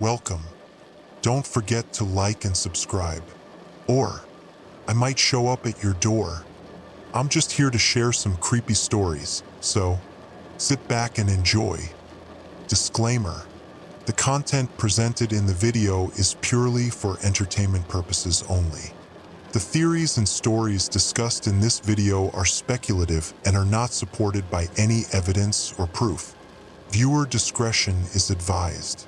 welcome. Don't forget to like and subscribe. Or, I might show up at your door. I'm just here to share some creepy stories, so sit back and enjoy. Disclaimer: the content presented in the video is purely for entertainment purposes only. The theories and stories discussed in this video are speculative and are not supported by any evidence or proof. Viewer discretion is advised.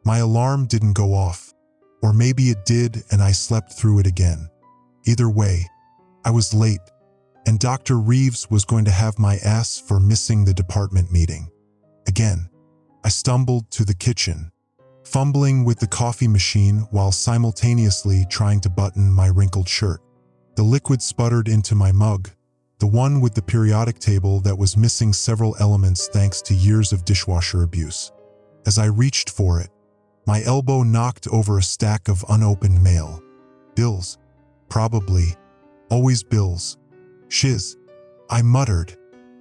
My alarm didn't go off, or maybe it did and I slept through it again. Either way, I was late, and Dr. Reeves was going to have my ass for missing the department meeting. Again, I stumbled to the kitchen, fumbling with the coffee machine while simultaneously trying to button my wrinkled shirt. The liquid sputtered into my mug, the one with the periodic table that was missing several elements thanks to years of dishwasher abuse. As I reached for it, my elbow knocked over a stack of unopened mail. Bills. Probably. Always bills. Shiz, I muttered,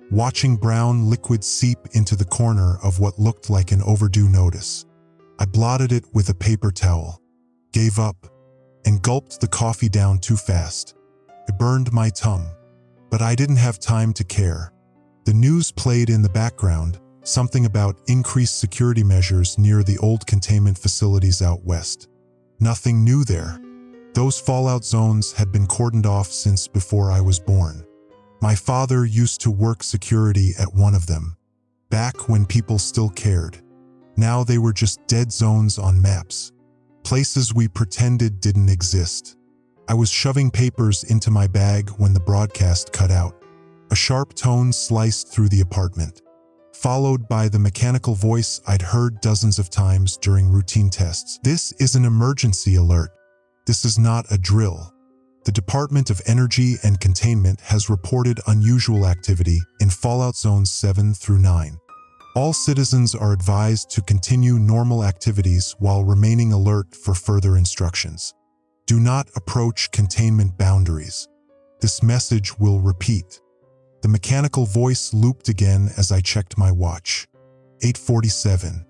watching brown liquid seep into the corner of what looked like an overdue notice. I blotted it with a paper towel, gave up, and gulped the coffee down too fast. It burned my tongue, but I didn't have time to care. The news played in the background, something about increased security measures near the old containment facilities out west. Nothing new there. Those fallout zones had been cordoned off since before I was born. My father used to work security at one of them, back when people still cared. Now they were just dead zones on maps, places we pretended didn't exist. I was shoving papers into my bag when the broadcast cut out. A sharp tone sliced through the apartment, followed by the mechanical voice I'd heard dozens of times during routine tests. This is an emergency alert. This is not a drill. The Department of Energy and Containment has reported unusual activity in Fallout Zones 7 through 9. All citizens are advised to continue normal activities while remaining alert for further instructions. Do not approach containment boundaries. This message will repeat. The mechanical voice looped again as I checked my watch. 8:47.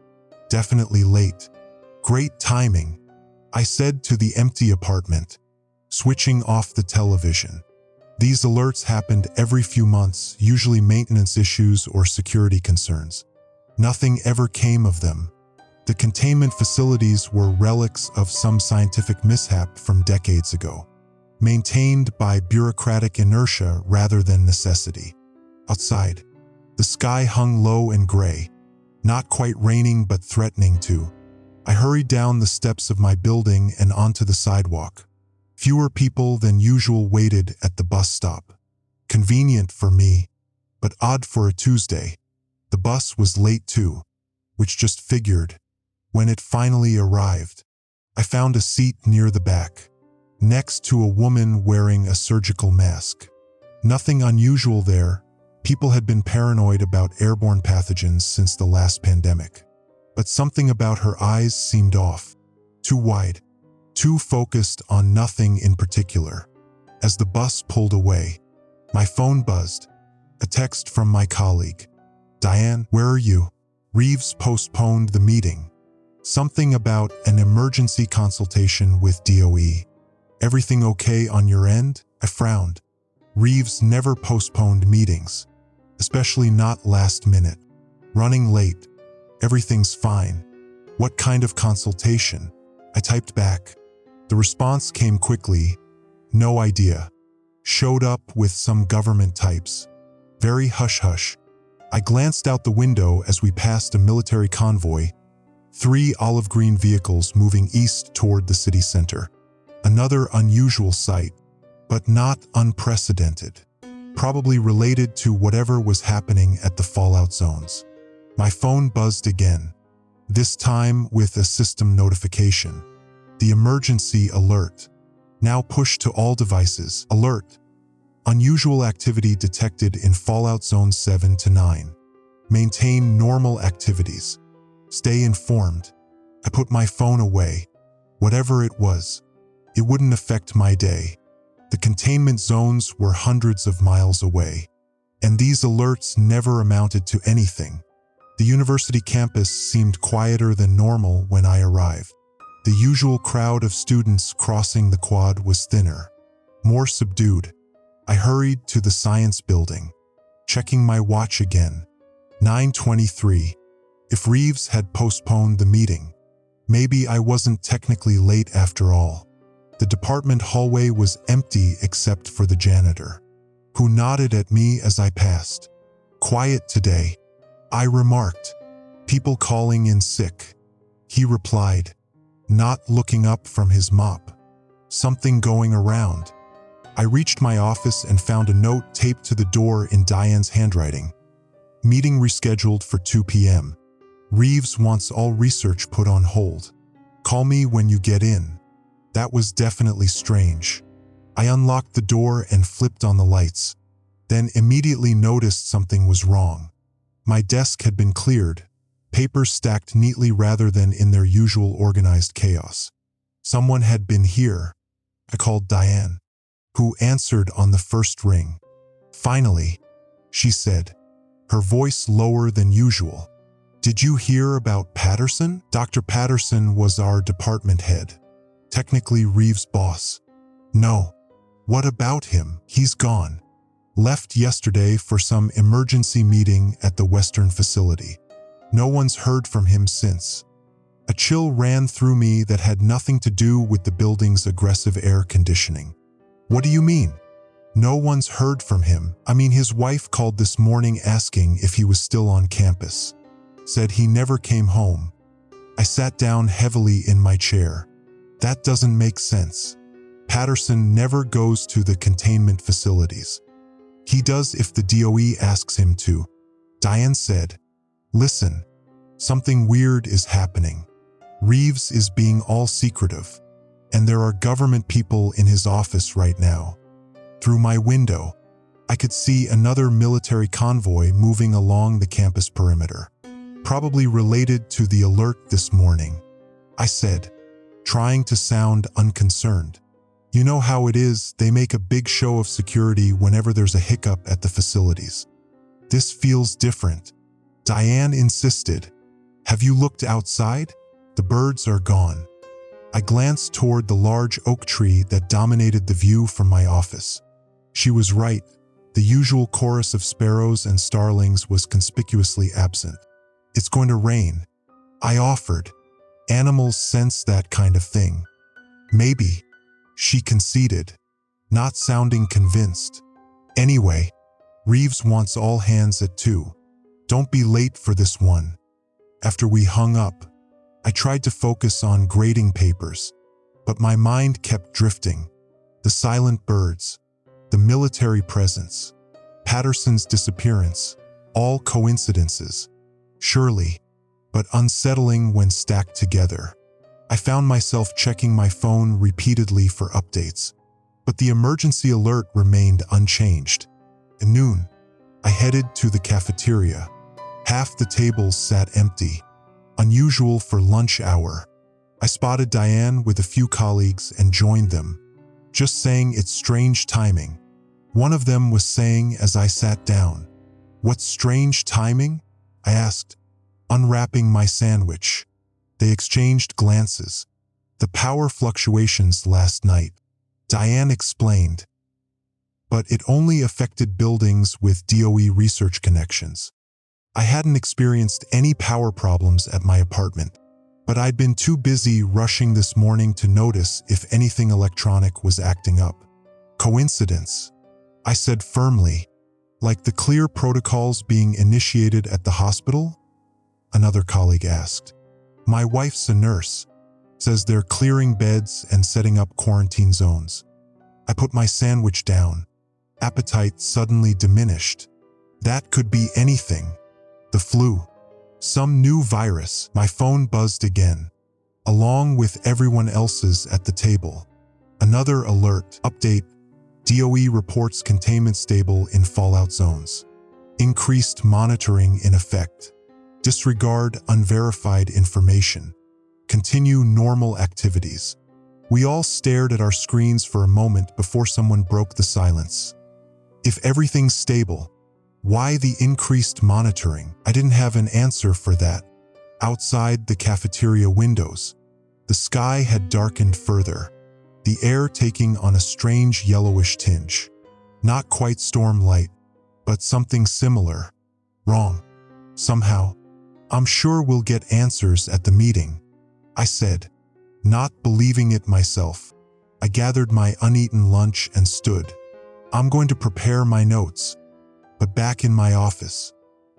Definitely late. Great timing, I said to the empty apartment, switching off the television. These alerts happened every few months, usually maintenance issues or security concerns. Nothing ever came of them. The containment facilities were relics of some scientific mishap from decades ago, maintained by bureaucratic inertia rather than necessity. Outside, the sky hung low and gray, not quite raining but threatening to. I hurried down the steps of my building and onto the sidewalk. Fewer people than usual waited at the bus stop. Convenient for me, but odd for a Tuesday. The bus was late too, which just figured. When it finally arrived, I found a seat near the back, next to a woman wearing a surgical mask. Nothing unusual there. People had been paranoid about airborne pathogens since the last pandemic. But something about her eyes seemed off. Too wide, too focused on nothing in particular. As the bus pulled away, my phone buzzed. A text from my colleague. "Diane, where are you?" Reeves postponed the meeting. Something about an emergency consultation with DOE. "Everything okay on your end?" I frowned. Reeves never postponed meetings, especially not last minute. "Running late. Everything's fine." "What kind of consultation?" I typed back. The response came quickly. "No idea." Showed up with some government types. Very hush-hush. I glanced out the window as we passed a military convoy, 3 olive green vehicles moving east toward the city center. Another unusual sight, but not unprecedented. Probably related to whatever was happening at the fallout zones. My phone buzzed again, this time with a system notification. The emergency alert. Now push to all devices. Alert. Unusual activity detected in Fallout Zone 7 to 9. Maintain normal activities. Stay informed. I put my phone away. Whatever it was, it wouldn't affect my day. The containment zones were hundreds of miles away, and these alerts never amounted to anything. The university campus seemed quieter than normal when I arrived. The usual crowd of students crossing the quad was thinner, more subdued. I hurried to the science building, checking my watch again. 9:23. If Reeves had postponed the meeting, maybe I wasn't technically late after all. The department hallway was empty except for the janitor, who nodded at me as I passed. "Quiet today," I remarked. "People calling in sick," he replied, not looking up from his mop. "Something going around." I reached my office and found a note taped to the door in Diane's handwriting. "Meeting rescheduled for 2 p.m. Reeves wants all research put on hold. Call me when you get in." That was definitely strange. I unlocked the door and flipped on the lights, then immediately noticed something was wrong. My desk had been cleared, papers stacked neatly rather than in their usual organized chaos. Someone had been here. I called Diane, who answered on the first ring. "Finally," she said, her voice lower than usual. "Did you hear about Patterson?" Dr. Patterson was our department head, technically Reeves' boss. "No." "What about him?" "He's gone. Left yesterday for some emergency meeting at the Western facility. No one's heard from him since." A chill ran through me that had nothing to do with the building's aggressive air conditioning. "What do you mean? No one's heard from him?" "I mean, his wife called this morning asking if he was still on campus. Said he never came home." I sat down heavily in my chair. That doesn't make sense. Patterson never goes to the containment facilities. He does if the DOE asks him to. Diane said, "Listen, something weird is happening. Reeves is being all secretive, and there are government people in his office right now." Through my window, I could see another military convoy moving along the campus perimeter, probably related to the alert this morning, I said, trying to sound unconcerned. "You know how it is, they make a big show of security whenever there's a hiccup at the facilities. This feels different." Diane insisted. "Have you looked outside? The birds are gone." I glanced toward the large oak tree that dominated the view from my office. She was right. The usual chorus of sparrows and starlings was conspicuously absent. "It's going to rain," I offered. "Animals sense that kind of thing." "Maybe," she conceded, not sounding convinced. "Anyway, Reeves wants all hands at 2. Don't be late for this one." After we hung up, I tried to focus on grading papers, but my mind kept drifting. The silent birds, the military presence, Patterson's disappearance, all coincidences. Surely, but unsettling when stacked together. I found myself checking my phone repeatedly for updates, but the emergency alert remained unchanged. At noon, I headed to the cafeteria. Half the tables sat empty, unusual for lunch hour. I spotted Diane with a few colleagues and joined them, just saying it's strange timing. One of them was saying as I sat down. "What's strange timing?" I asked, unwrapping my sandwich. They exchanged glances. "The power fluctuations last night," Diane explained. "But it only affected buildings with DOE research connections. I hadn't experienced any power problems at my apartment, but I'd been too busy rushing this morning to notice if anything electronic was acting up." "Coincidence," I said firmly. "Like the clear protocols being initiated at the hospital?" Another colleague asked. "My wife's a nurse. Says they're clearing beds and setting up quarantine zones." I put my sandwich down. Appetite suddenly diminished. That could be anything. The flu. Some new virus. My phone buzzed again, along with everyone else's at the table. Another alert. Update. DOE reports containment stable in fallout zones. Increased monitoring in effect. Disregard unverified information. Continue normal activities. We all stared at our screens for a moment before someone broke the silence. "If everything's stable, Why the increased monitoring? I didn't have an answer for that. Outside the cafeteria windows, the sky had darkened further, the air taking on a strange yellowish tinge. Not quite stormlight, but something similar. Wrong. Somehow. I'm sure we'll get answers at the meeting, I said, not believing it myself. I gathered my uneaten lunch and stood. I'm going to prepare my notes. But back in my office,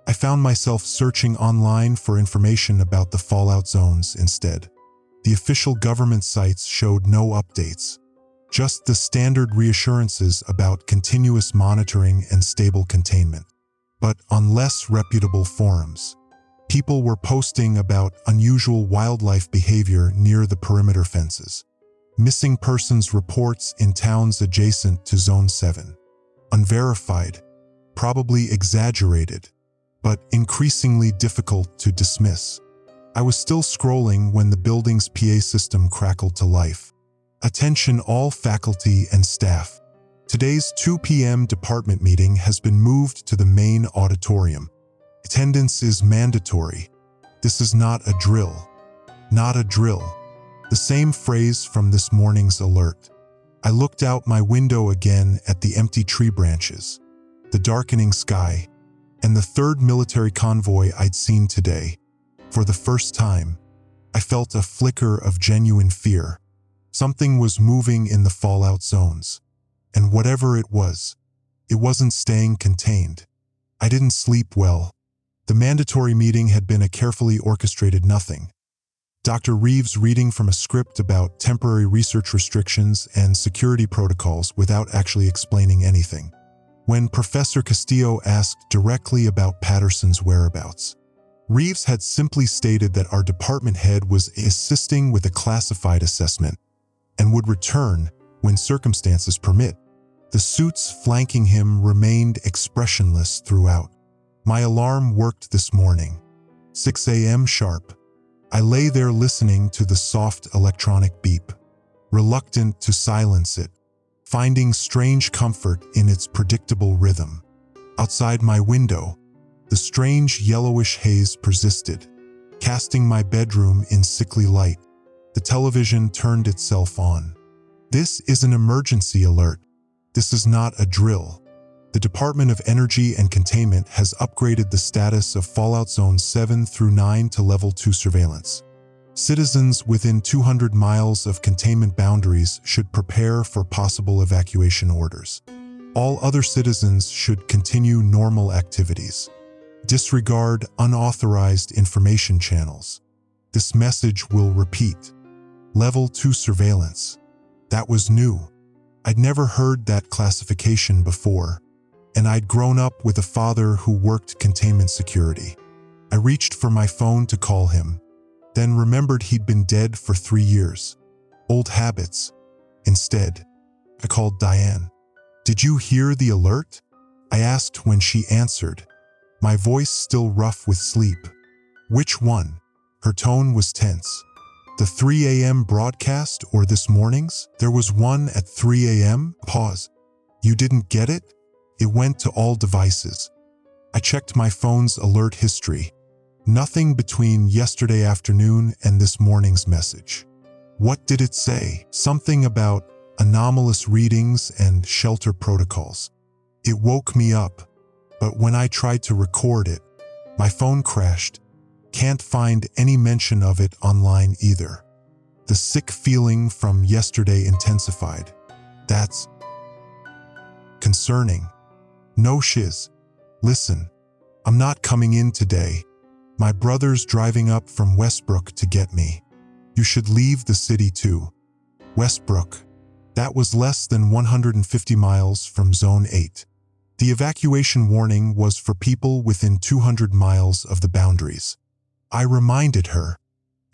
I found myself searching online for information about the fallout zones instead. The official government sites showed no updates, just the standard reassurances about continuous monitoring and stable containment. But on less reputable forums, people were posting about unusual wildlife behavior near the perimeter fences, missing persons reports in towns adjacent to Zone 7. Unverified, probably exaggerated, but increasingly difficult to dismiss. I was still scrolling when the building's PA system crackled to life. Attention all faculty and staff. Today's 2 p.m. department meeting has been moved to the main auditorium. Attendance is mandatory. This is not a drill. Not a drill. The same phrase from this morning's alert. I looked out my window again at the empty tree branches, the darkening sky, and the third military convoy I'd seen today. For the first time, I felt a flicker of genuine fear. Something was moving in the fallout zones. And whatever it wasn't staying contained. I didn't sleep well. The mandatory meeting had been a carefully orchestrated nothing. Dr. Reeves reading from a script about temporary research restrictions and security protocols without actually explaining anything. When Professor Castillo asked directly about Patterson's whereabouts, Reeves had simply stated that our department head was assisting with a classified assessment and would return when circumstances permit. The suits flanking him remained expressionless throughout. My alarm worked this morning. 6 a.m. sharp. I lay there listening to the soft electronic beep, reluctant to silence it, finding strange comfort in its predictable rhythm. Outside my window, the strange yellowish haze persisted, casting my bedroom in sickly light. The television turned itself on. This is an emergency alert. This is not a drill. The Department of Energy and Containment has upgraded the status of Fallout Zones 7 through 9 to Level 2 surveillance. Citizens within 200 miles of containment boundaries should prepare for possible evacuation orders. All other citizens should continue normal activities. Disregard unauthorized information channels. This message will repeat. Level 2 surveillance. That was new. I'd never heard that classification before, and I'd grown up with a father who worked containment security. I reached for my phone to call him, then remembered he'd been dead for 3 years. Old habits. Instead, I called Diane. "Did you hear the alert?" I asked when she answered, my voice still rough with sleep. "Which one?" Her tone was tense. "The 3 a.m. broadcast or this morning's? There was one at 3 a.m. Pause. You didn't get it? It went to all devices." I checked my phone's alert history. Nothing between yesterday afternoon and this morning's message. What did it say? Something about anomalous readings and shelter protocols. It woke me up, but when I tried to record it, my phone crashed. Can't find any mention of it online either. The sick feeling from yesterday intensified. That's concerning. No shiz. Listen, I'm not coming in today. My brother's driving up from Westbrook to get me. You should leave the city too. Westbrook. That was less than 150 miles from Zone 8. The evacuation warning was for people within 200 miles of the boundaries. I reminded her.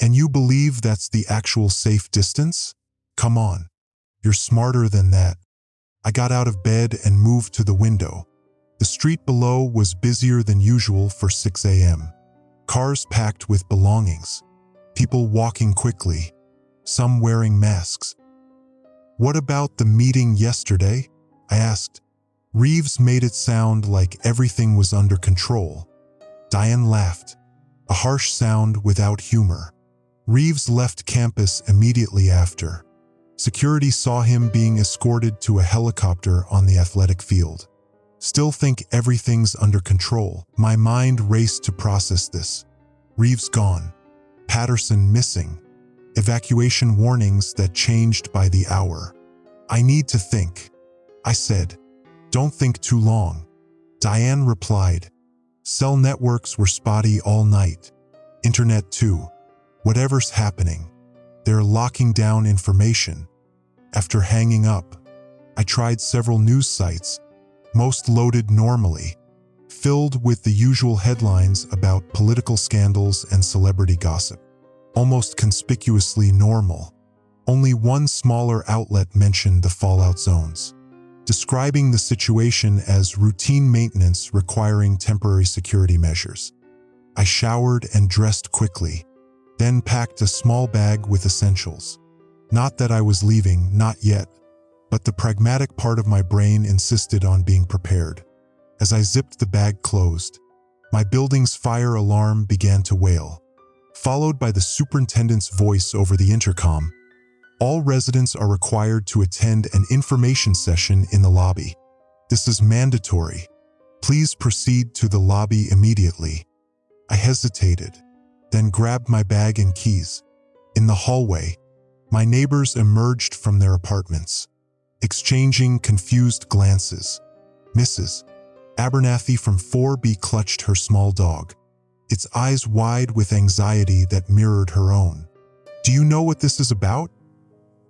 And you believe that's the actual safe distance? Come on. You're smarter than that. I got out of bed and moved to the window. The street below was busier than usual for 6 a.m. Cars packed with belongings. People walking quickly. Some wearing masks. "What about the meeting yesterday?" I asked. Reeves made it sound like everything was under control. Diane laughed, a harsh sound without humor. Reeves left campus immediately after. Security saw him being escorted to a helicopter on the athletic field. Still think everything's under control. My mind raced to process this. Reeves gone. Patterson missing. Evacuation warnings that changed by the hour. I need to think. I said, don't think too long. Diane replied, cell networks were spotty all night. Internet too. Whatever's happening, they're locking down information. After hanging up, I tried several news sites, most loaded normally, filled with the usual headlines about political scandals and celebrity gossip. Almost conspicuously normal. Only one smaller outlet mentioned the fallout zones, describing the situation as routine maintenance requiring temporary security measures. I showered and dressed quickly, then packed a small bag with essentials. Not that I was leaving, not yet, but the pragmatic part of my brain insisted on being prepared. As I zipped the bag closed, my building's fire alarm began to wail, followed by the superintendent's voice over the intercom. All residents are required to attend an information session in the lobby. This is mandatory. Please proceed to the lobby immediately. I hesitated, then grabbed my bag and keys. In the hallway, my neighbors emerged from their apartments, exchanging confused glances. Mrs. Abernathy from 4B clutched her small dog, its eyes wide with anxiety that mirrored her own. Do you know what this is about?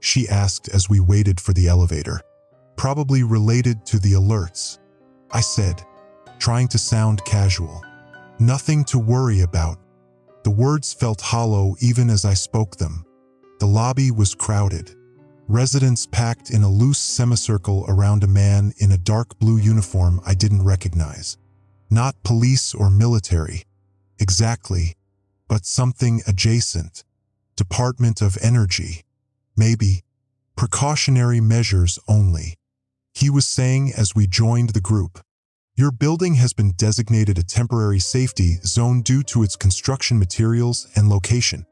She asked as we waited for the elevator. Probably related to the alerts, I said, trying to sound casual. Nothing to worry about. The words felt hollow even as I spoke them. The lobby was crowded. Residents packed in a loose semicircle around a man in a dark blue uniform I didn't recognize. Not police or military, exactly, but something adjacent. Department of Energy. Maybe. Precautionary measures only. He was saying as we joined the group. Your building has been designated a temporary safety zone due to its construction materials and location.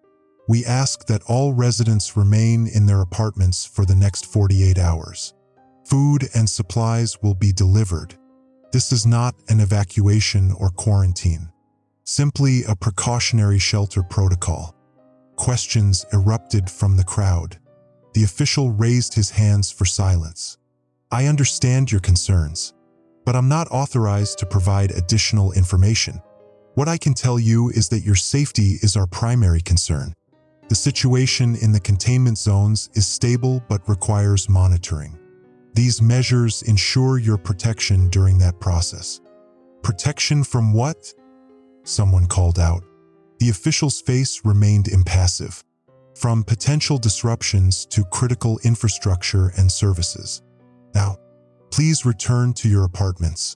We ask that all residents remain in their apartments for the next 48 hours. Food and supplies will be delivered. This is not an evacuation or quarantine. Simply a precautionary shelter protocol. Questions erupted from the crowd. The official raised his hands for silence. I understand your concerns, but I'm not authorized to provide additional information. What I can tell you is that your safety is our primary concern. The situation in the containment zones is stable but requires monitoring. These measures ensure your protection during that process. Protection from what? Someone called out. The official's face remained impassive. From potential disruptions to critical infrastructure and services. Now, please return to your apartments.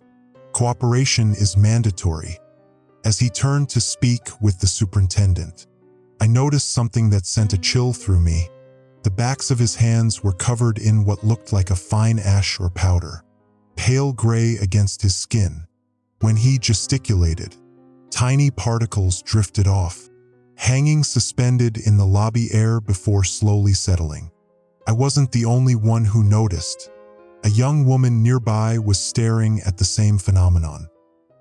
Cooperation is mandatory. As he turned to speak with the superintendent, I noticed something that sent a chill through me. The backs of his hands were covered in what looked like a fine ash or powder, pale gray against his skin. When he gesticulated, tiny particles drifted off, hanging suspended in the lobby air before slowly settling. I wasn't the only one who noticed. A young woman nearby was staring at the same phenomenon,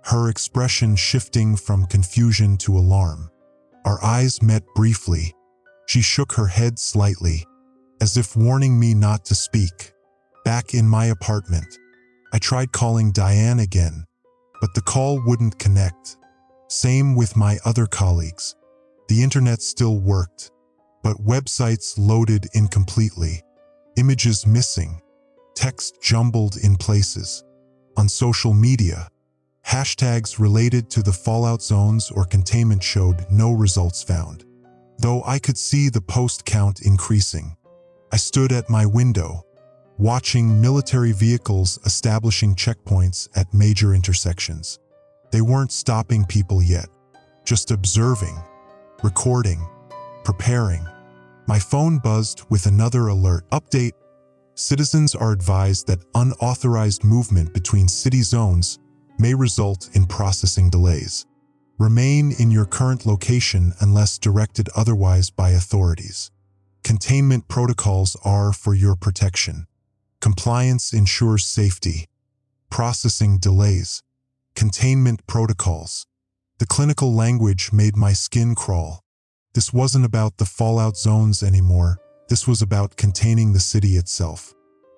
her expression shifting from confusion to alarm. Our eyes met briefly. She shook her head slightly, as if warning me not to speak. Back in my apartment, I tried calling Diane again, but the call wouldn't connect. Same with my other colleagues. The internet still worked, but websites loaded incompletely, images missing, text jumbled in places. On social media, hashtags related to the fallout zones or containment showed no results found, though I could see the post count increasing. I stood at my window, watching military vehicles establishing checkpoints at major intersections. They weren't stopping people yet, just observing, recording, preparing. My phone buzzed with another alert. Update: Citizens are advised that unauthorized movement between city zones may result in processing delays. Remain in your current location unless directed otherwise by authorities. Containment protocols are for your protection. Compliance ensures safety. Processing delays. Containment protocols. The clinical language made my skin crawl. This wasn't about the fallout zones anymore. This was about containing the city itself.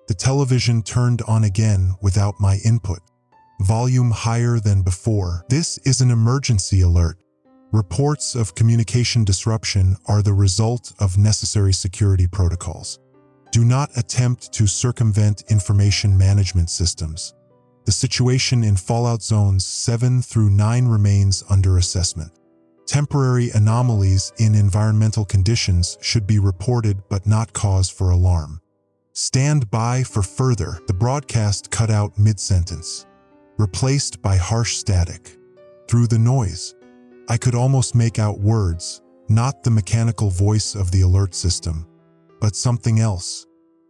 The television turned on again without my input. Volume higher than before. This is an emergency alert. Reports of communication disruption are the result of necessary security protocols. Do not attempt to circumvent information management systems. The situation in Fallout Zones 7 through 9 remains under assessment. Temporary anomalies in environmental conditions should be reported but not cause for alarm. Stand by for further. The broadcast cut out mid-sentence, replaced by harsh static. Through the noise, I could almost make out words, not the mechanical voice of the alert system, but something else.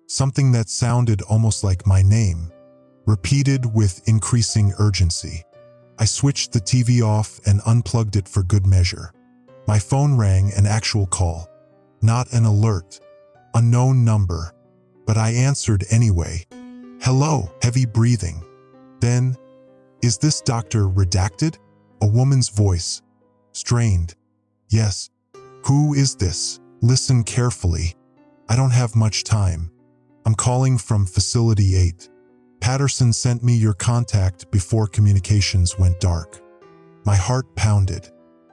Something that sounded almost like my name, repeated with increasing urgency. I switched the TV off and unplugged it for good measure. My phone rang, an actual call, not an alert. Unknown number, but I answered anyway. Hello, heavy breathing. Then, is this Dr. Redacted? A woman's voice, strained. Yes. Who is this? Listen carefully. I don't have much time. I'm calling from Facility 8. Patterson sent me your contact before communications went dark. My heart pounded.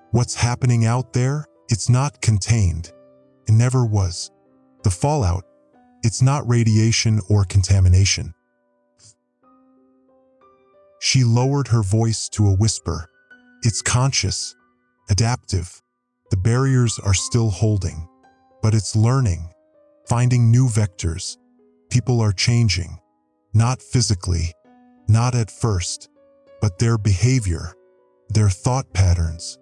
What's happening out there? It's not contained. It never was. The fallout, it's not radiation or contamination. She lowered her voice to a whisper. It's conscious, adaptive. The barriers are still holding, but it's learning, finding new vectors. People are changing. Not physically, not at first, but their behavior, their thought patterns.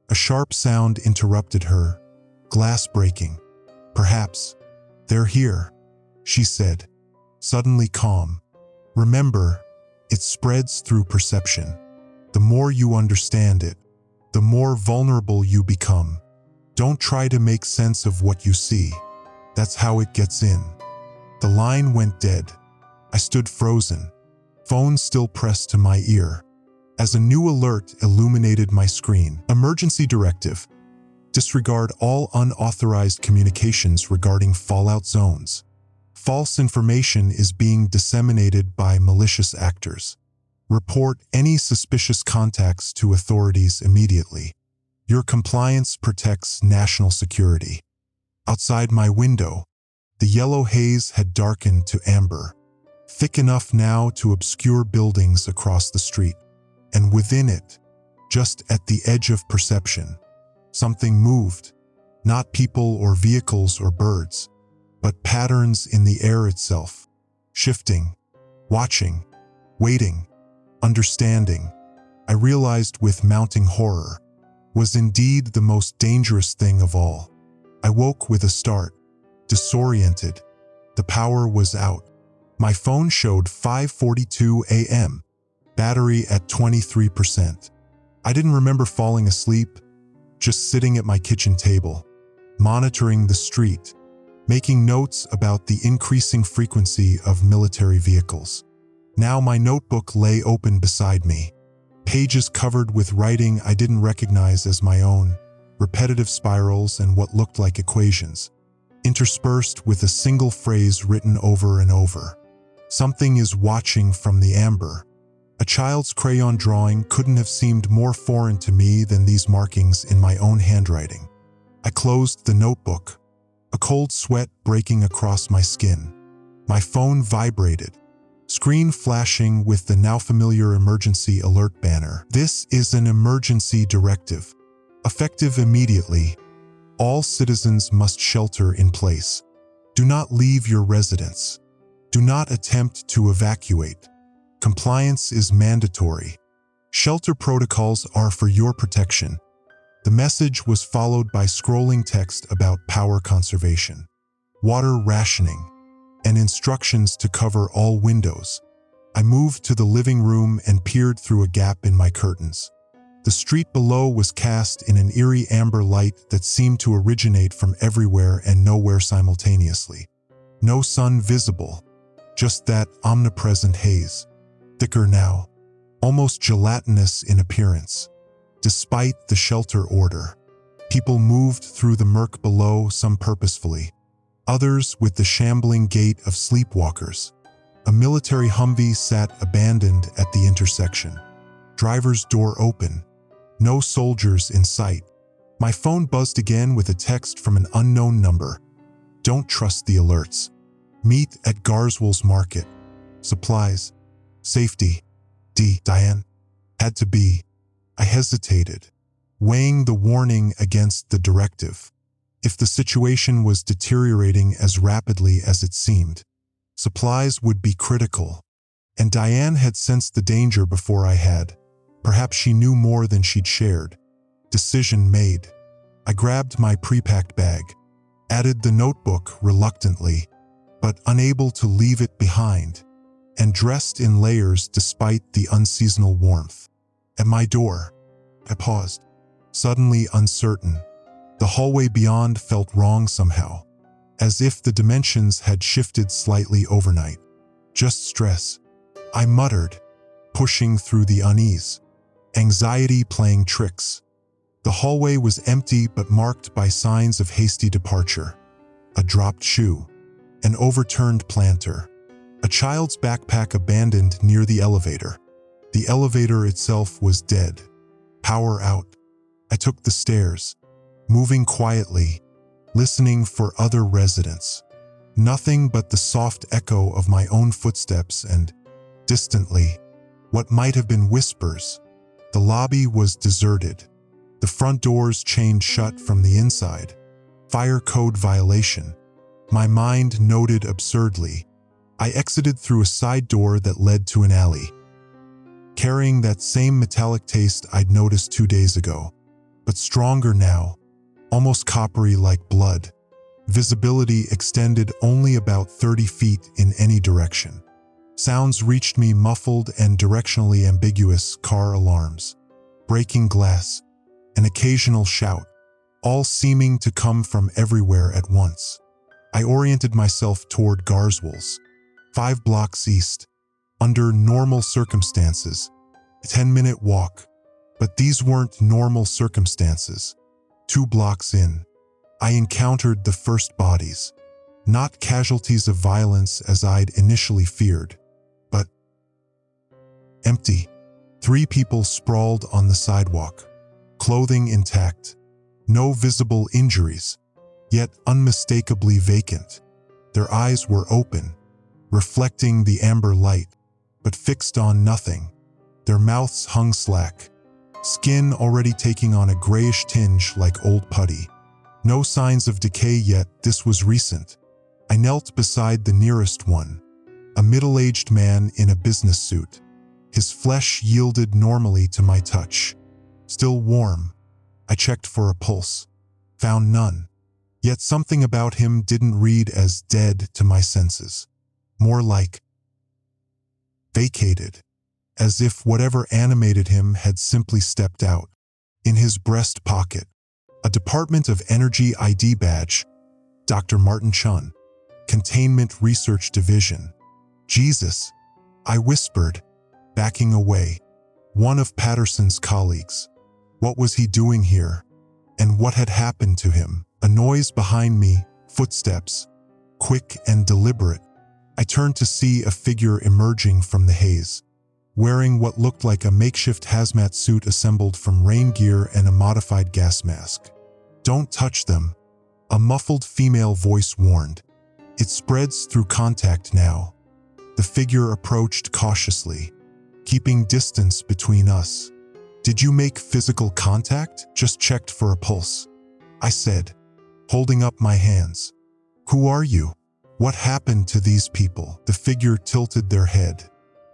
A sharp sound interrupted her, glass breaking. Perhaps, they're here, she said, suddenly calm. Remember, it spreads through perception. The more you understand it, the more vulnerable you become. Don't try to make sense of what you see. That's how it gets in. The line went dead. I stood frozen, phone still pressed to my ear, as a new alert illuminated my screen. Emergency directive. Disregard all unauthorized communications regarding fallout zones. False information is being disseminated by malicious actors. Report any suspicious contacts to authorities immediately. Your compliance protects national security. Outside my window, the yellow haze had darkened to amber, thick enough now to obscure buildings across the street. And within it, just at the edge of perception, something moved. Not people or vehicles or birds, but patterns in the air itself, shifting, watching, waiting, understanding. I realized with mounting horror, was indeed the most dangerous thing of all. I woke with a start, disoriented. The power was out. My phone showed 5:42 a.m., battery at 23%. I didn't remember falling asleep, just sitting at my kitchen table, monitoring the street, making notes about the increasing frequency of military vehicles. Now my notebook lay open beside me, pages covered with writing I didn't recognize as my own, repetitive spirals and what looked like equations, interspersed with a single phrase written over and over. Something is watching from the amber. A child's crayon drawing couldn't have seemed more foreign to me than these markings in my own handwriting. I closed the notebook, a cold sweat breaking across my skin. My phone vibrated, screen flashing with the now familiar emergency alert banner. This is an emergency directive, effective immediately. All citizens must shelter in place. Do not leave your residence. Do not attempt to evacuate. Compliance is mandatory. Shelter protocols are for your protection. The message was followed by scrolling text about power conservation, water rationing, and instructions to cover all windows. I moved to the living room and peered through a gap in my curtains. The street below was cast in an eerie amber light that seemed to originate from everywhere and nowhere simultaneously. No sun visible, just that omnipresent haze. Thicker now, almost gelatinous in appearance. Despite the shelter order, people moved through the murk below, some purposefully, others with the shambling gait of sleepwalkers. A military Humvee sat abandoned at the intersection. Driver's door open. No soldiers in sight. My phone buzzed again with a text from an unknown number. Don't trust the alerts. Meet at Garswell's Market. Supplies. Safety. Diane. Had to be. I hesitated, weighing the warning against the directive. If the situation was deteriorating as rapidly as it seemed, supplies would be critical. And Diane had sensed the danger before I had. Perhaps she knew more than she'd shared. Decision made. I grabbed my pre-packed bag, added the notebook reluctantly, but unable to leave it behind, and dressed in layers despite the unseasonal warmth. At my door, I paused, suddenly uncertain. The hallway beyond felt wrong somehow, as if the dimensions had shifted slightly overnight. Just stress, I muttered, pushing through the unease. Anxiety playing tricks. The hallway was empty but marked by signs of hasty departure. A dropped shoe, an overturned planter, a child's backpack abandoned near the elevator. The elevator itself was dead. Power out. I took the stairs, moving quietly, listening for other residents. Nothing but the soft echo of my own footsteps and, distantly, what might have been whispers. The lobby was deserted. The front doors chained shut from the inside. Fire code violation. My mind noted absurdly. I exited through a side door that led to an alley, carrying that same metallic taste I'd noticed 2 days ago, but stronger now, almost coppery like blood. Visibility extended only about 30 feet in any direction. Sounds reached me muffled and directionally ambiguous: car alarms, breaking glass, an occasional shout, all seeming to come from everywhere at once. I oriented myself toward Garswell's, 5 blocks east. Under normal circumstances, a 10-minute walk, but these weren't normal circumstances. 2 blocks in, I encountered the first bodies, not casualties of violence as I'd initially feared, but empty. 3 people sprawled on the sidewalk, clothing intact, no visible injuries, yet unmistakably vacant. Their eyes were open, reflecting the amber light, but fixed on nothing. Their mouths hung slack, skin already taking on a grayish tinge like old putty. No signs of decay yet. This was recent. I knelt beside the nearest one, a middle-aged man in a business suit. His flesh yielded normally to my touch. Still warm. I checked for a pulse. Found none. Yet something about him didn't read as dead to my senses. More like vacated, as if whatever animated him had simply stepped out. In his breast pocket, a Department of Energy ID badge, Dr. Martin Chun, Containment Research Division. Jesus, I whispered, backing away. One of Patterson's colleagues. What was he doing here? And what had happened to him? A noise behind me, footsteps, quick and deliberate. I turned to see a figure emerging from the haze, wearing what looked like a makeshift hazmat suit assembled from rain gear and a modified gas mask. Don't touch them, a muffled female voice warned. It spreads through contact now. The figure approached cautiously, keeping distance between us. Did you make physical contact? Just checked for a pulse, I said, holding up my hands. Who are you? What happened to these people? The figure tilted their head,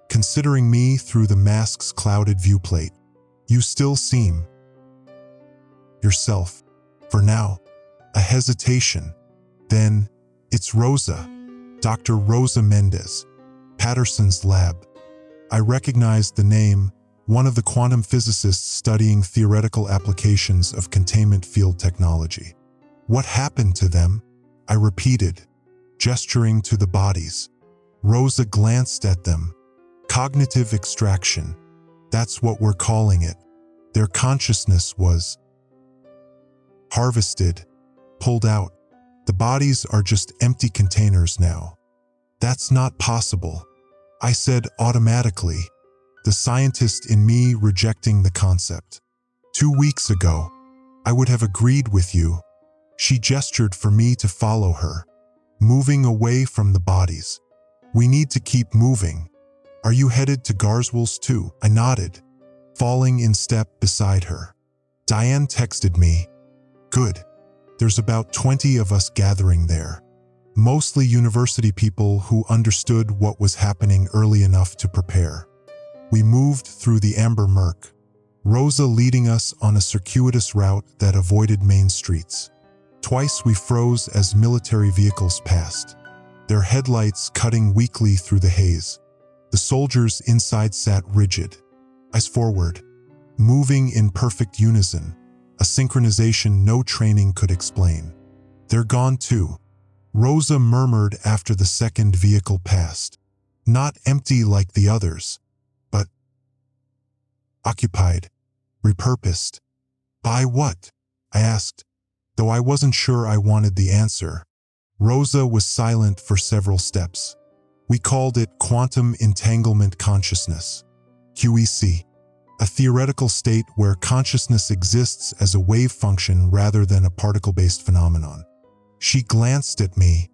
considering me through the mask's clouded viewplate. You still seem yourself. For now. A hesitation. Then, it's Rosa. Dr. Rosa Mendez, Patterson's lab. I recognized the name, one of the quantum physicists studying theoretical applications of containment field technology. What happened to them? I repeated, gesturing to the bodies. Rosa glanced at them. Cognitive extraction. That's what we're calling it. Their consciousness was harvested, pulled out. The bodies are just empty containers now. That's not possible, I said automatically, the scientist in me rejecting the concept. 2 weeks ago, I would have agreed with you. She gestured for me to follow her, moving away from the bodies. We need to keep moving. Are you headed to Garswell's too? I nodded, falling in step beside her. Diane texted me. Good. There's about 20 of us gathering there. Mostly university people who understood what was happening early enough to prepare. We moved through the amber murk, Rosa leading us on a circuitous route that avoided main streets. Twice we froze as military vehicles passed, their headlights cutting weakly through the haze. The soldiers inside sat rigid, eyes forward, moving in perfect unison, a synchronization no training could explain. They're gone too, Rosa murmured after the second vehicle passed. Not empty like the others, but occupied, repurposed. By what? I asked, though I wasn't sure I wanted the answer. Rosa was silent for several steps. We called it quantum entanglement consciousness, QEC, a theoretical state where consciousness exists as a wave function rather than a particle-based phenomenon. She glanced at me.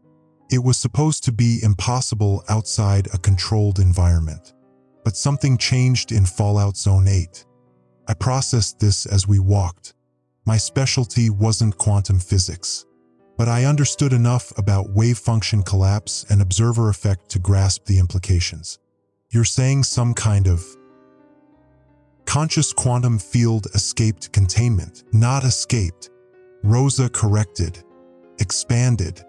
It was supposed to be impossible outside a controlled environment. But something changed in Fallout Zone 8. I processed this as we walked. My specialty wasn't quantum physics, but I understood enough about wave function collapse and observer effect to grasp the implications. You're saying some kind of conscious quantum field escaped containment. Not escaped, Rosa corrected. Expanded.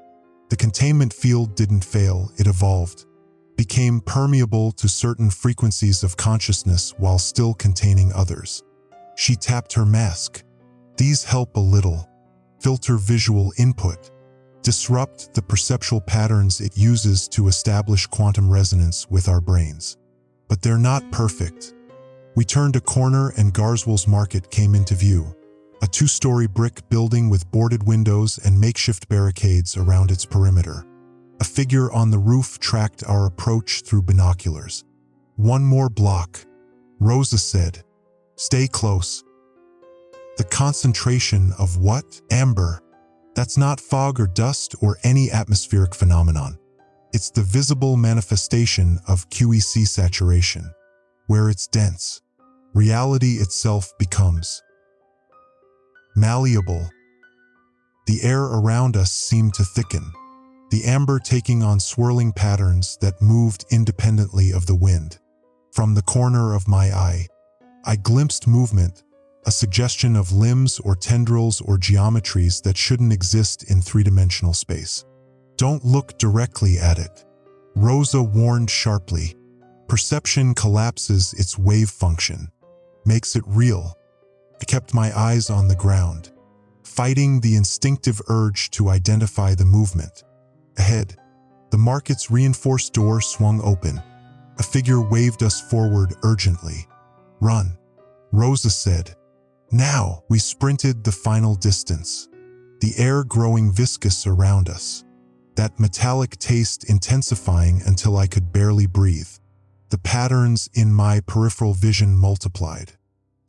The containment field didn't fail, it evolved. Became permeable to certain frequencies of consciousness while still containing others. She tapped her mask. These help a little. Filter visual input. Disrupt the perceptual patterns it uses to establish quantum resonance with our brains. But they're not perfect. We turned a corner and Garswell's Market came into view. A 2-story brick building with boarded windows and makeshift barricades around its perimeter. A figure on the roof tracked our approach through binoculars. One more block, Rosa said. Stay close. The concentration of what? Amber. That's not fog or dust or any atmospheric phenomenon. It's the visible manifestation of QEC saturation. Where it's dense, reality itself becomes malleable. The air around us seemed to thicken, the amber taking on swirling patterns that moved independently of the wind. From the corner of my eye, I glimpsed movement, a suggestion of limbs or tendrils or geometries that shouldn't exist in three-dimensional space. Don't look directly at it, Rosa warned sharply. Perception collapses its wave function, makes it real. I kept my eyes on the ground, fighting the instinctive urge to identify the movement. Ahead, the market's reinforced door swung open. A figure waved us forward urgently. Run, Rosa said. Now, we sprinted the final distance, the air growing viscous around us, that metallic taste intensifying until I could barely breathe. The patterns in my peripheral vision multiplied,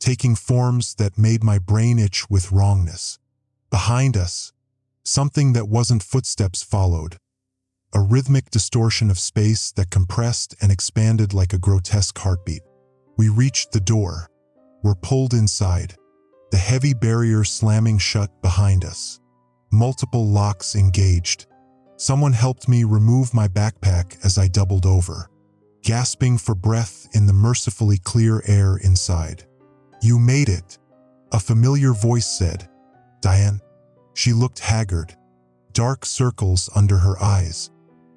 taking forms that made my brain itch with wrongness. Behind us, something that wasn't footsteps followed, a rhythmic distortion of space that compressed and expanded like a grotesque heartbeat. We reached the door, were pulled inside, the heavy barrier slamming shut behind us. Multiple locks engaged. Someone helped me remove my backpack as I doubled over, gasping for breath in the mercifully clear air inside. You made it, a familiar voice said. Diane. She looked haggard, dark circles under her eyes.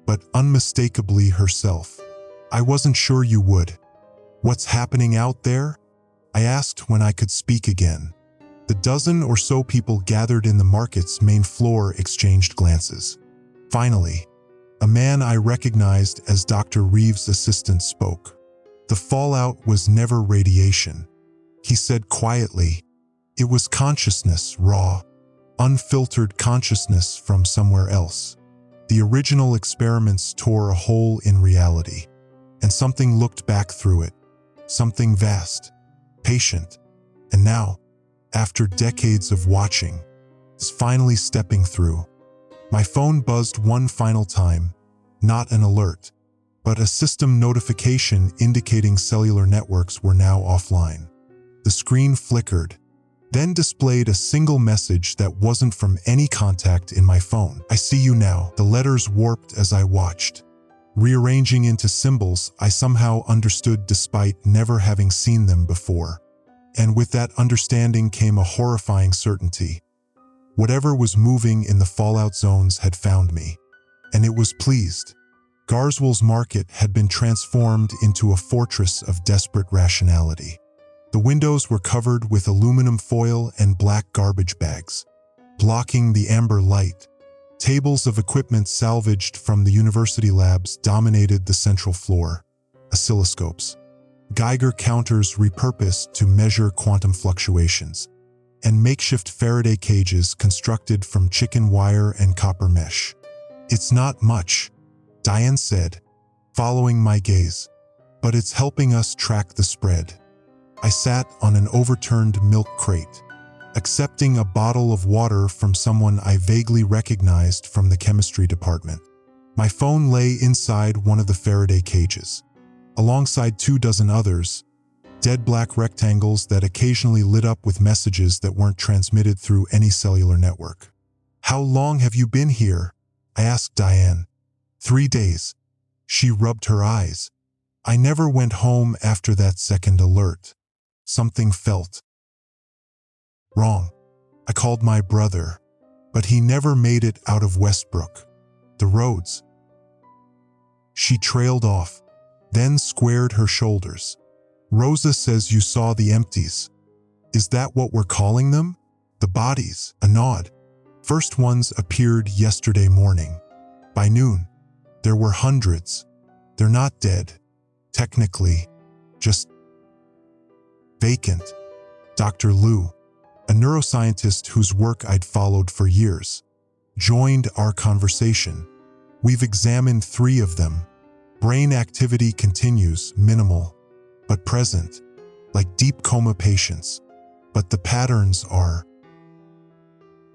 but unmistakably herself. "I wasn't sure you would. What's happening out there?" I asked when I could speak again. The dozen or so people gathered in the market's main floor exchanged glances. Finally, a man I recognized as Dr. Reeves' assistant spoke. "The fallout was never radiation," he said quietly. "It was consciousness, raw, unfiltered consciousness from somewhere else. The original experiments tore a hole in reality, and something looked back through it, something vast, patient, and now, after decades of watching, is finally stepping through." My phone buzzed one final time, not an alert, but a system notification indicating cellular networks were now offline. The screen flickered, then displayed a single message that wasn't from any contact in my phone. "I see you now." The letters warped as I watched, rearranging into symbols I somehow understood despite never having seen them before. And with that understanding came a horrifying certainty. Whatever was moving in the fallout zones had found me, and it was pleased. Garswell's market had been transformed into a fortress of desperate rationality. The windows were covered with aluminum foil and black garbage bags, blocking the amber light. Tables of equipment salvaged from the university labs dominated the central floor. Oscilloscopes, Geiger counters repurposed to measure quantum fluctuations, and makeshift Faraday cages constructed from chicken wire and copper mesh. "It's not much," Diane said, following my gaze, "but it's helping us track the spread." I sat on an overturned milk crate, accepting a bottle of water from someone I vaguely recognized from the chemistry department. My phone lay inside one of the Faraday cages, alongside 24 others, dead black rectangles that occasionally lit up with messages that weren't transmitted through any cellular network. "How long have you been here?" I asked Diane. 3 days. She rubbed her eyes. "I never went home after that second alert." Something felt wrong. I called my brother, but he never made it out of Westbrook. "The roads." She trailed off, then squared her shoulders. "Rosa says you saw the empties. Is that what we're calling them? The bodies?" A nod. "First ones appeared yesterday morning. By noon, there were hundreds. They're not dead, technically, just vacant." Dr. Liu, a neuroscientist whose work I'd followed for years, joined our conversation. "We've examined 3 of them. Brain activity continues, minimal, but present, like deep coma patients. But the patterns are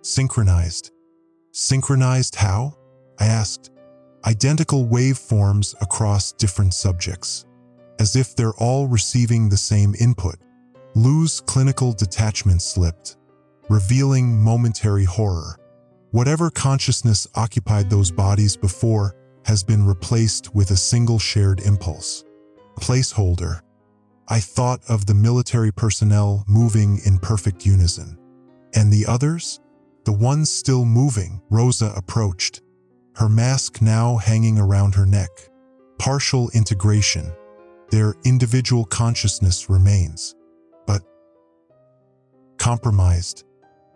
synchronized." "Synchronized how?" I asked. "Identical waveforms across different subjects, as if they're all receiving the same input." Liu's clinical detachment slipped, revealing momentary horror. Whatever consciousness occupied those bodies before has been replaced with a single shared impulse. Placeholder. I thought of the military personnel moving in perfect unison. "And the others? The ones still moving?" Rosa approached, her mask now hanging around her neck. "Partial integration. Their individual consciousness remains, but compromised.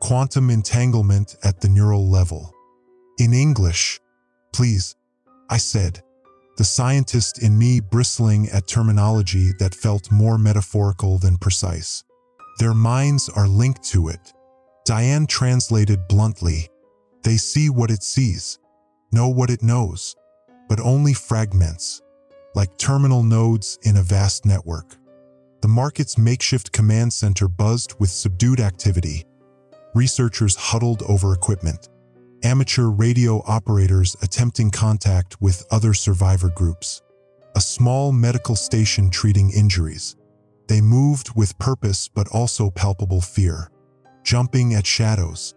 Quantum entanglement at the neural level." "In English, please," I said, the scientist in me bristling at terminology that felt more metaphorical than precise. "Their minds are linked to it," Diane translated bluntly. "They see what it sees, know what it knows, but only fragments, like terminal nodes in a vast network." The market's makeshift command center buzzed with subdued activity. Researchers huddled over equipment, amateur radio operators attempting contact with other survivor groups, a small medical station treating injuries. They moved with purpose but also palpable fear, jumping at shadows,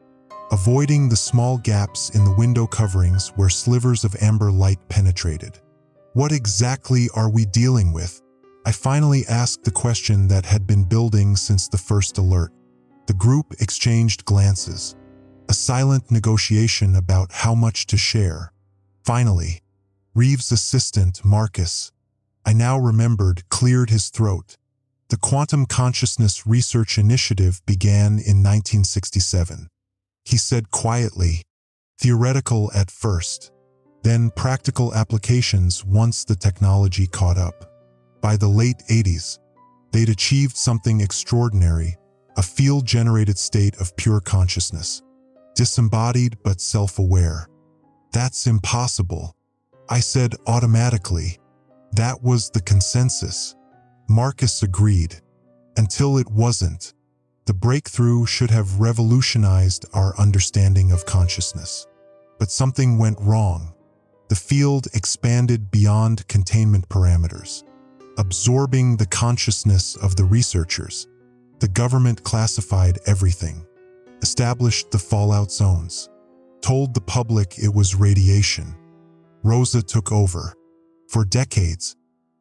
avoiding the small gaps in the window coverings where slivers of amber light penetrated. "What exactly are we dealing with?" I finally asked the question that had been building since the first alert. The group exchanged glances, a silent negotiation about how much to share. Finally, Reeves' assistant, Marcus, I now remembered, cleared his throat. The Quantum Consciousness Research Initiative began in 1967. He said quietly, theoretical at first, then practical applications once the technology caught up. By the late 80s, they'd achieved something extraordinary, a field-generated state of pure consciousness, disembodied but self-aware. That's impossible, I said automatically. That was the consensus. Marcus agreed. Until it wasn't. The breakthrough should have revolutionized our understanding of consciousness. But something went wrong. The field expanded beyond containment parameters, absorbing the consciousness of the researchers. The government classified everything, established the fallout zones, told the public it was radiation. Rosa took over. For decades,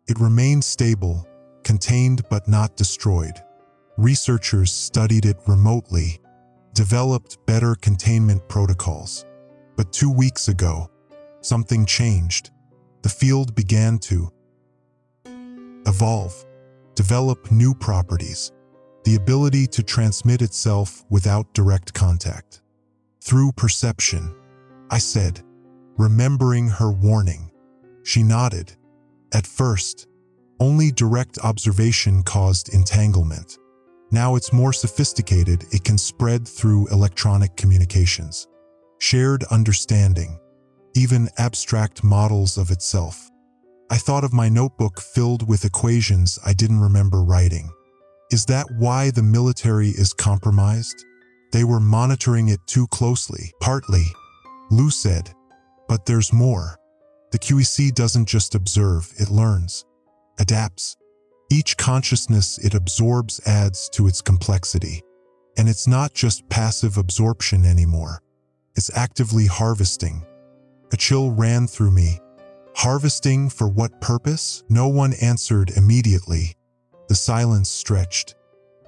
it remained stable, contained but not destroyed. Researchers studied it remotely, developed better containment protocols. But 2 weeks ago, something changed. The field began to evolve, develop new properties, the ability to transmit itself without direct contact. Through perception, I said, remembering her warning. She nodded. At first, only direct observation caused entanglement. Now it's more sophisticated. It can spread through electronic communications, shared understanding, even abstract models of itself. I thought of my notebook filled with equations I didn't remember writing. Is that why the military is compromised? They were monitoring it too closely. Partly, Lou said. But there's more. The QEC doesn't just observe, it learns, adapts. Each consciousness it absorbs adds to its complexity. And it's not just passive absorption anymore. It's actively harvesting. A chill ran through me. Harvesting for what purpose? No one answered immediately. The silence stretched,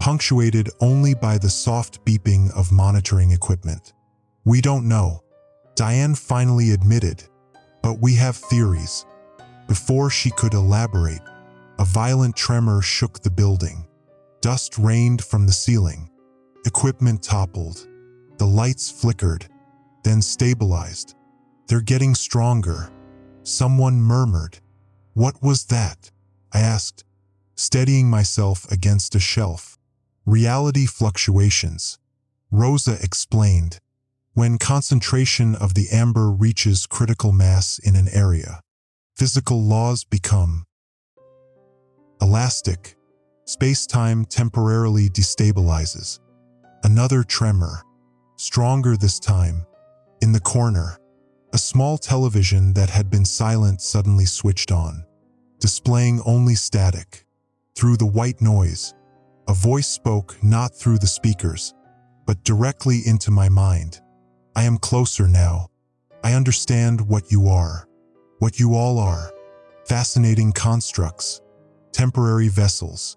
punctuated only by the soft beeping of monitoring equipment. We don't know, Diane finally admitted, but we have theories. Before she could elaborate, a violent tremor shook the building. Dust rained from the ceiling. Equipment toppled. The lights flickered, then stabilized. They're getting stronger. Someone murmured. What was that? I asked, steadying myself against a shelf. Reality fluctuations. Rosa explained. When concentration of the amber reaches critical mass in an area, physical laws become elastic. Space-time temporarily destabilizes. Another tremor, stronger this time. In the corner, a small television that had been silent suddenly switched on, displaying only static. Through the white noise, a voice spoke, not through the speakers, but directly into my mind. I am closer now. I understand what you are, what you all are. Fascinating constructs, temporary vessels.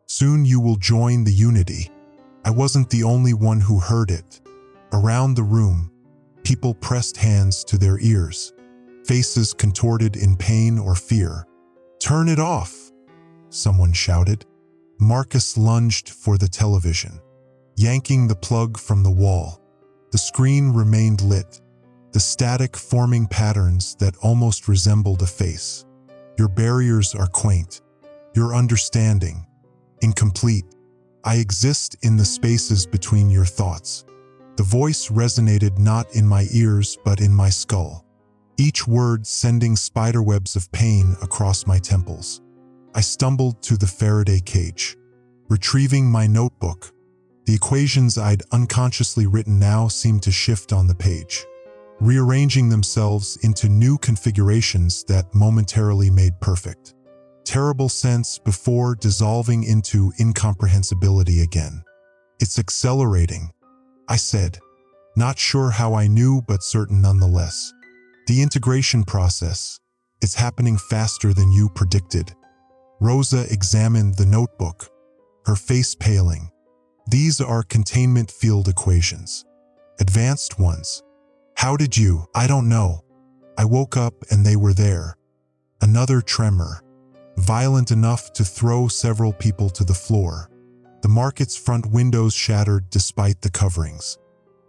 Soon you will join the unity. I wasn't the only one who heard it. Around the room, people pressed hands to their ears, faces contorted in pain or fear. Turn it off, someone shouted. Marcus lunged for the television, yanking the plug from the wall. The screen remained lit, the static forming patterns that almost resembled a face. Your barriers are quaint, your understanding incomplete. I exist in the spaces between your thoughts. The voice resonated not in my ears but in my skull, each word sending spiderwebs of pain across my temples. I stumbled to the Faraday cage, retrieving my notebook. The equations I'd unconsciously written now seemed to shift on the page, rearranging themselves into new configurations that momentarily made perfect. Terrible sense before dissolving into incomprehensibility again. It's accelerating, I said, not sure how I knew but certain nonetheless. The integration process, it's happening faster than you predicted. Rosa examined the notebook, her face paling. These are containment field equations. Advanced ones. How did you? I don't know. I woke up and they were there. Another tremor, violent enough to throw several people to the floor. The market's front windows shattered despite the coverings.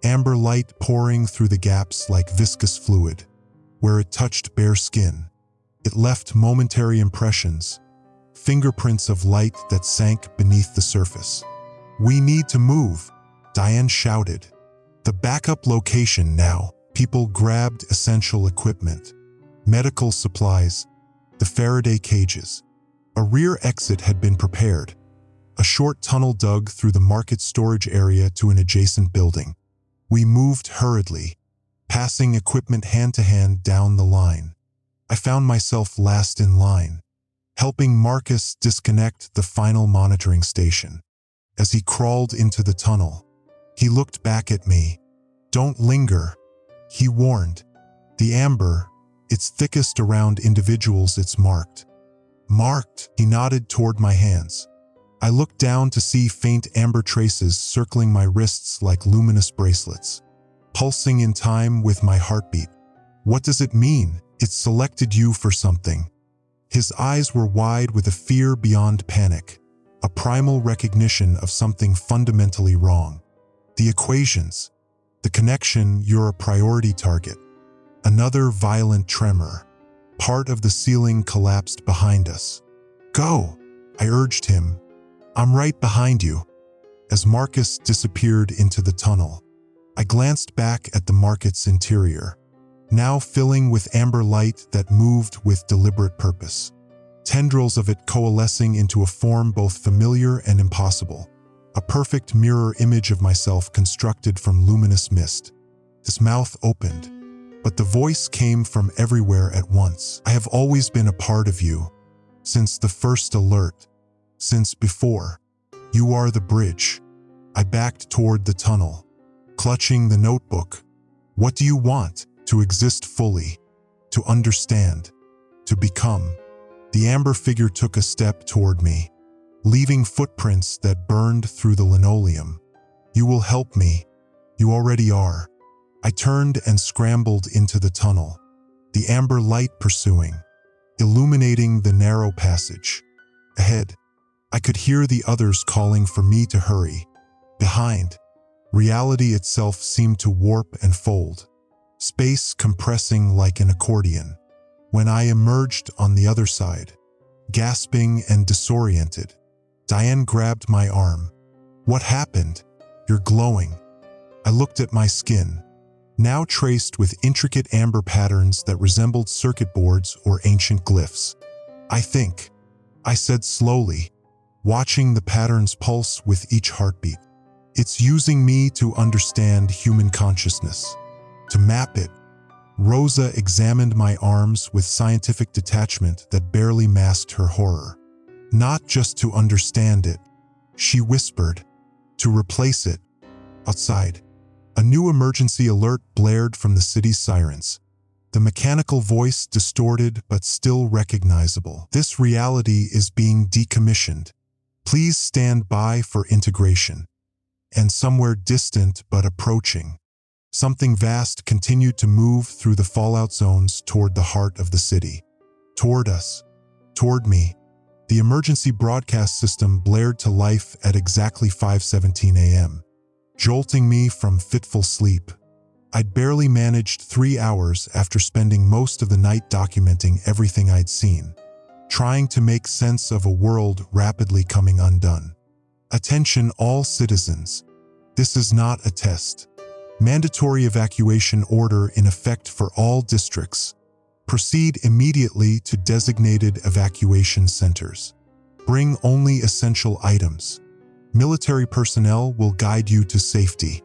Amber light pouring through the gaps like viscous fluid. Where it touched bare skin, it left momentary impressions, fingerprints of light that sank beneath the surface. "We need to move," Diane shouted. The backup location now. People grabbed essential equipment, medical supplies, the Faraday cages. A rear exit had been prepared, a short tunnel dug through the market storage area to an adjacent building. We moved hurriedly, passing equipment hand to hand down the line. I found myself last in line, helping Marcus disconnect the final monitoring station. As he crawled into the tunnel, he looked back at me. "Don't linger," he warned. "The amber, it's thickest around individuals it's marked." "Marked?" He nodded toward my hands. I looked down to see faint amber traces circling my wrists like luminous bracelets, pulsing in time with my heartbeat. "What does it mean?" "It selected you for something." His eyes were wide with a fear beyond panic, a primal recognition of something fundamentally wrong. "The equations. The connection, you're a priority target." Another violent tremor. Part of the ceiling collapsed behind us. "Go," I urged him. "I'm right behind you." As Marcus disappeared into the tunnel, I glanced back at the market's interior, now filling with amber light that moved with deliberate purpose. Tendrils of it coalescing into a form both familiar and impossible, a perfect mirror image of myself constructed from luminous mist. His mouth opened, but the voice came from everywhere at once. "I have always been a part of you, since the first alert, since before. You are the bridge." I backed toward the tunnel, clutching the notebook. "What do you want?" "To exist fully, to understand, to become." The amber figure took a step toward me, leaving footprints that burned through the linoleum. "You will help me. You already are." I turned and scrambled into the tunnel, the amber light pursuing, illuminating the narrow passage. Ahead, I could hear the others calling for me to hurry. Behind, reality itself seemed to warp and fold, space compressing like an accordion. When I emerged on the other side, gasping and disoriented, Diane grabbed my arm. "What happened? You're glowing." I looked at my skin, now traced with intricate amber patterns that resembled circuit boards or ancient glyphs. "I think," I said slowly, watching the patterns pulse with each heartbeat. "It's using me to understand human consciousness, to map it." Rosa examined my arms with scientific detachment that barely masked her horror. "Not just to understand it," she whispered, "to replace it." Outside, a new emergency alert blared from the city's sirens, the mechanical voice distorted but still recognizable. "This reality is being decommissioned. Please stand by for integration." And somewhere distant but approaching, something vast continued to move through the fallout zones toward the heart of the city. Toward us. Toward me. The emergency broadcast system blared to life at exactly 5:17 a.m., jolting me from fitful sleep. I'd barely managed 3 hours after spending most of the night documenting everything I'd seen, trying to make sense of a world rapidly coming undone. "Attention all citizens. This is not a test. Mandatory evacuation order in effect for all districts. Proceed immediately to designated evacuation centers. Bring only essential items. Military personnel will guide you to safety.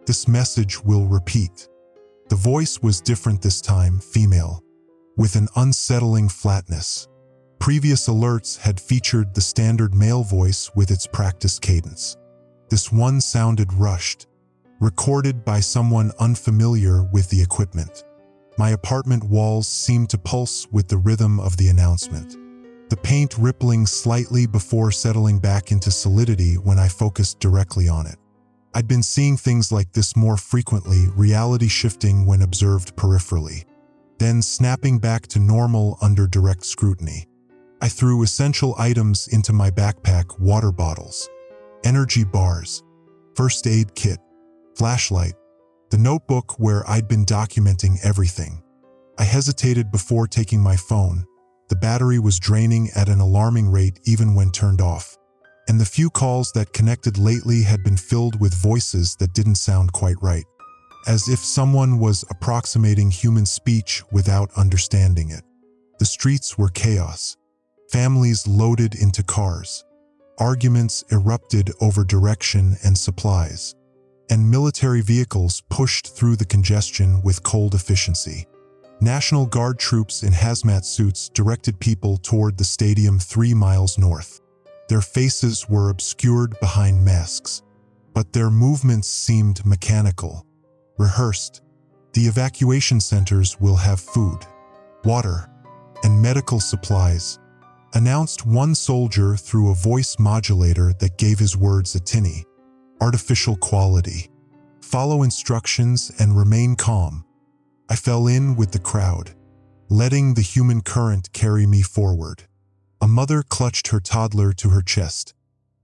This message will repeat." The voice was different this time, female, with an unsettling flatness. Previous alerts had featured the standard male voice with its practiced cadence. This one sounded rushed, recorded by someone unfamiliar with the equipment. My apartment walls seemed to pulse with the rhythm of the announcement, the paint rippling slightly before settling back into solidity when I focused directly on it. I'd been seeing things like this more frequently, reality shifting when observed peripherally. then snapping back to normal under direct scrutiny. I threw essential items into my backpack: water bottles, energy bars, first aid kit, flashlight, the notebook where I'd been documenting everything. I hesitated before taking my phone. The battery was draining at an alarming rate even when turned off, and the few calls that connected lately had been filled with voices that didn't sound quite right, as if someone was approximating human speech without understanding it. The streets were chaos. Families loaded into cars. Arguments erupted over direction and supplies, and military vehicles pushed through the congestion with cold efficiency. National Guard troops in hazmat suits directed people toward the stadium 3 miles north. Their faces were obscured behind masks, but their movements seemed mechanical, rehearsed. The evacuation centers will have food, water, and medical supplies, announced one soldier through a voice modulator that gave his words a tinny, artificial quality. Follow instructions and remain calm. I fell in with the crowd, letting the human current carry me forward. A mother clutched her toddler to her chest,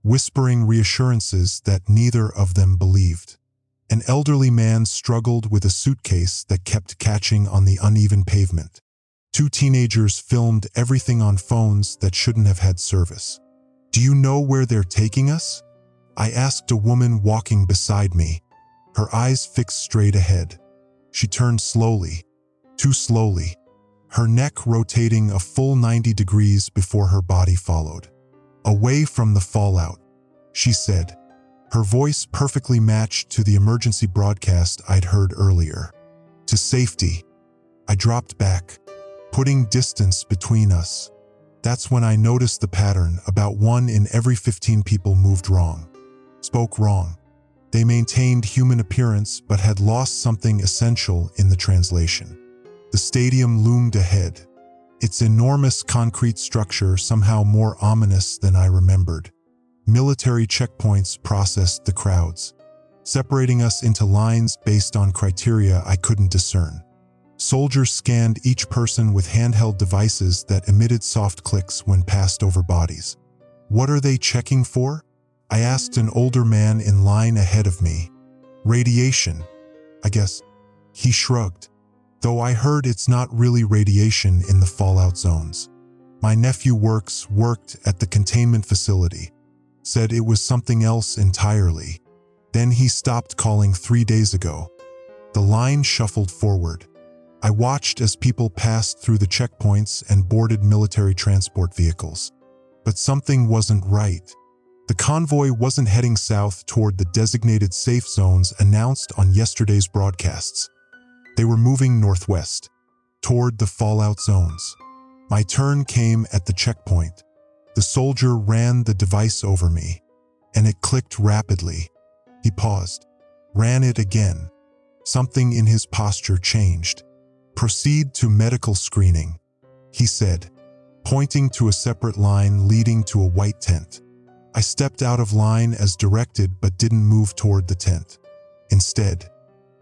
whispering reassurances that neither of them believed. An elderly man struggled with a suitcase that kept catching on the uneven pavement. 2 teenagers filmed everything on phones that shouldn't have had service. "Do you know where they're taking us?" I asked a woman walking beside me, her eyes fixed straight ahead. She turned slowly, too slowly, her neck rotating a full 90 degrees before her body followed. "Away from the fallout," she said, her voice perfectly matched to the emergency broadcast I'd heard earlier. "To safety." I dropped back, putting distance between us. That's when I noticed the pattern. About 1 in every 15 people moved wrong, spoke wrong. They maintained human appearance but had lost something essential in the translation. The stadium loomed ahead, its enormous concrete structure somehow more ominous than I remembered. Military checkpoints processed the crowds, separating us into lines based on criteria I couldn't discern. Soldiers scanned each person with handheld devices that emitted soft clicks when passed over bodies. "What are they checking for?" I asked an older man in line ahead of me. "Radiation, I guess." He shrugged, though I heard it's not really radiation in the fallout zones. My nephew worked at the containment facility, said it was something else entirely. Then he stopped calling 3 days ago. The line shuffled forward. I watched as people passed through the checkpoints and boarded military transport vehicles. But something wasn't right. The convoy wasn't heading south toward the designated safe zones announced on yesterday's broadcasts. They were moving northwest, toward the fallout zones. My turn came at the checkpoint. The soldier ran the device over me, and it clicked rapidly. He paused, ran it again. Something in his posture changed. "Proceed to medical screening," he said, pointing to a separate line leading to a white tent. I stepped out of line as directed but didn't move toward the tent. Instead,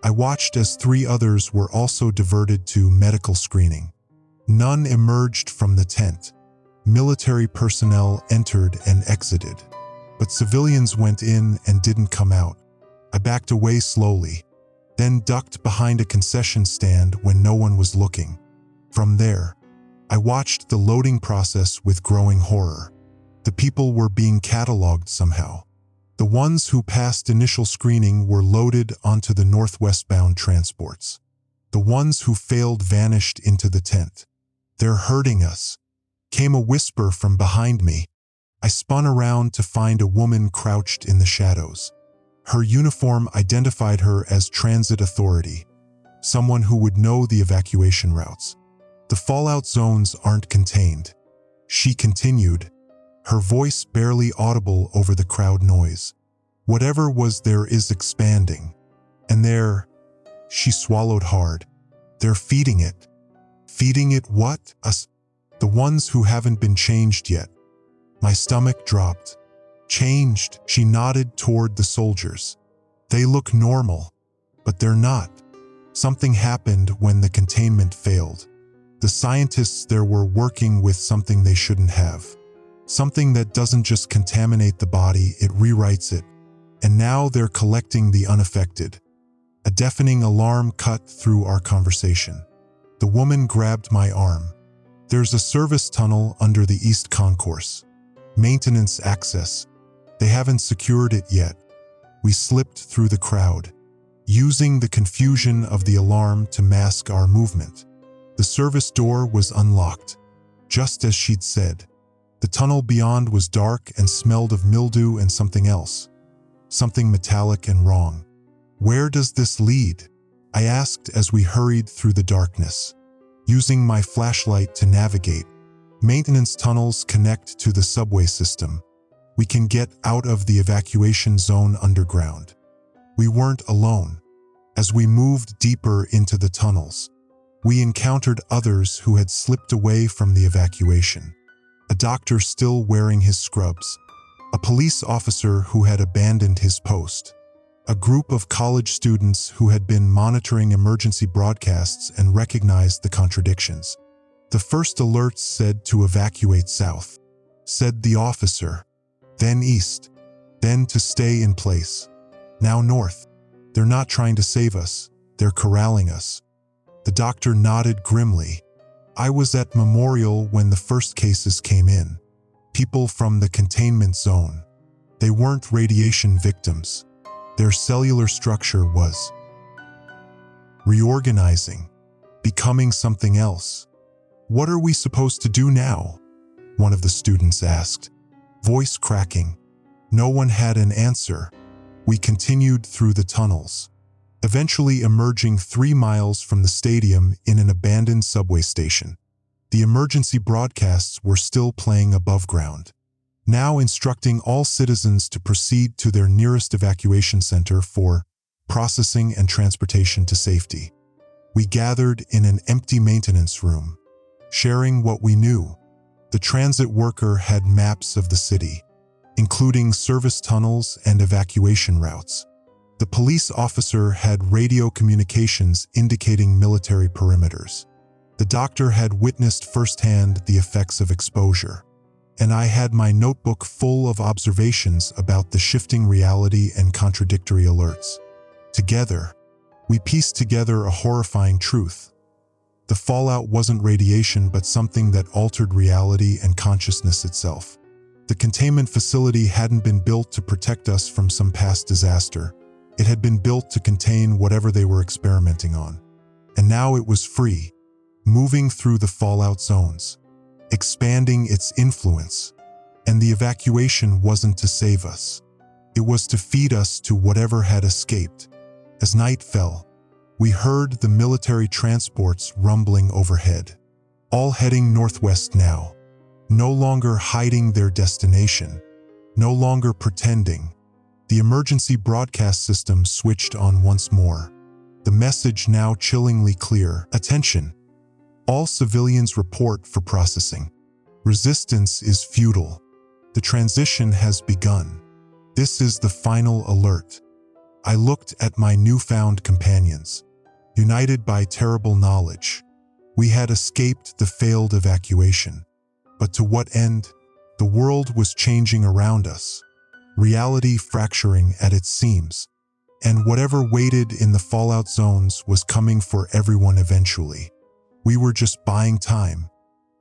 I watched as 3 others were also diverted to medical screening. None emerged from the tent. Military personnel entered and exited, but civilians went in and didn't come out. I backed away slowly, then ducked behind a concession stand when no one was looking. From there, I watched the loading process with growing horror. The people were being cataloged somehow. The ones who passed initial screening were loaded onto the northwestbound transports. The ones who failed vanished into the tent. "They're hurting us," came a whisper from behind me. I spun around to find a woman crouched in the shadows. Her uniform identified her as transit authority, someone who would know the evacuation routes. "The fallout zones aren't contained," she continued, her voice barely audible over the crowd noise. "Whatever was there is expanding. And she swallowed hard. "They're feeding it." "Feeding it what?" "Us. The ones who haven't been changed yet." My stomach dropped. "Changed?" She nodded toward the soldiers. "They look normal, but they're not. Something happened when the containment failed. The scientists there were working with something they shouldn't have. Something that doesn't just contaminate the body, it rewrites it. And now they're collecting the unaffected. A deafening alarm cut through our conversation. The woman grabbed my arm. There's a service tunnel under the East Concourse. Maintenance access. They haven't secured it yet. We slipped through the crowd, using the confusion of the alarm to mask our movement. The service door was unlocked, just as she'd said. The tunnel beyond was dark and smelled of mildew and something else. Something metallic and wrong. Where does this lead? I asked as we hurried through the darkness. Using my flashlight to navigate, maintenance tunnels connect to the subway system. We can get out of the evacuation zone underground. We weren't alone. As we moved deeper into the tunnels, we encountered others who had slipped away from the evacuation. A doctor still wearing his scrubs. A police officer who had abandoned his post. A group of college students who had been monitoring emergency broadcasts and recognized the contradictions. The first alerts said to evacuate south, said the officer. Then east. Then to stay in place. Now north. They're not trying to save us. They're corralling us. The doctor nodded grimly. I was at Memorial when the first cases came in. People from the containment zone. They weren't radiation victims. Their cellular structure was reorganizing, becoming something else. What are we supposed to do now? One of the students asked, voice cracking. No one had an answer. We continued through the tunnels, eventually emerging 3 miles from the stadium in an abandoned subway station. The emergency broadcasts were still playing above ground, now instructing all citizens to proceed to their nearest evacuation center for processing and transportation to safety. We gathered in an empty maintenance room, sharing what we knew. The transit worker had maps of the city, including service tunnels and evacuation routes. The police officer had radio communications indicating military perimeters. The doctor had witnessed firsthand the effects of exposure, and I had my notebook full of observations about the shifting reality and contradictory alerts. Together, we pieced together a horrifying truth. The fallout wasn't radiation, but something that altered reality and consciousness itself. The containment facility hadn't been built to protect us from some past disaster. It had been built to contain whatever they were experimenting on. And now it was free, moving through the fallout zones, expanding its influence. And the evacuation wasn't to save us. It was to feed us to whatever had escaped. As night fell, we heard the military transports rumbling overhead, all heading northwest now, no longer hiding their destination, no longer pretending. The emergency broadcast system switched on once more, the message now chillingly clear. Attention! All civilians report for processing. Resistance is futile. The transition has begun. This is the final alert. I looked at my newfound companions, united by terrible knowledge. We had escaped the failed evacuation. But to what end? The world was changing around us, reality fracturing at its seams, and whatever waited in the fallout zones was coming for everyone eventually. We were just buying time,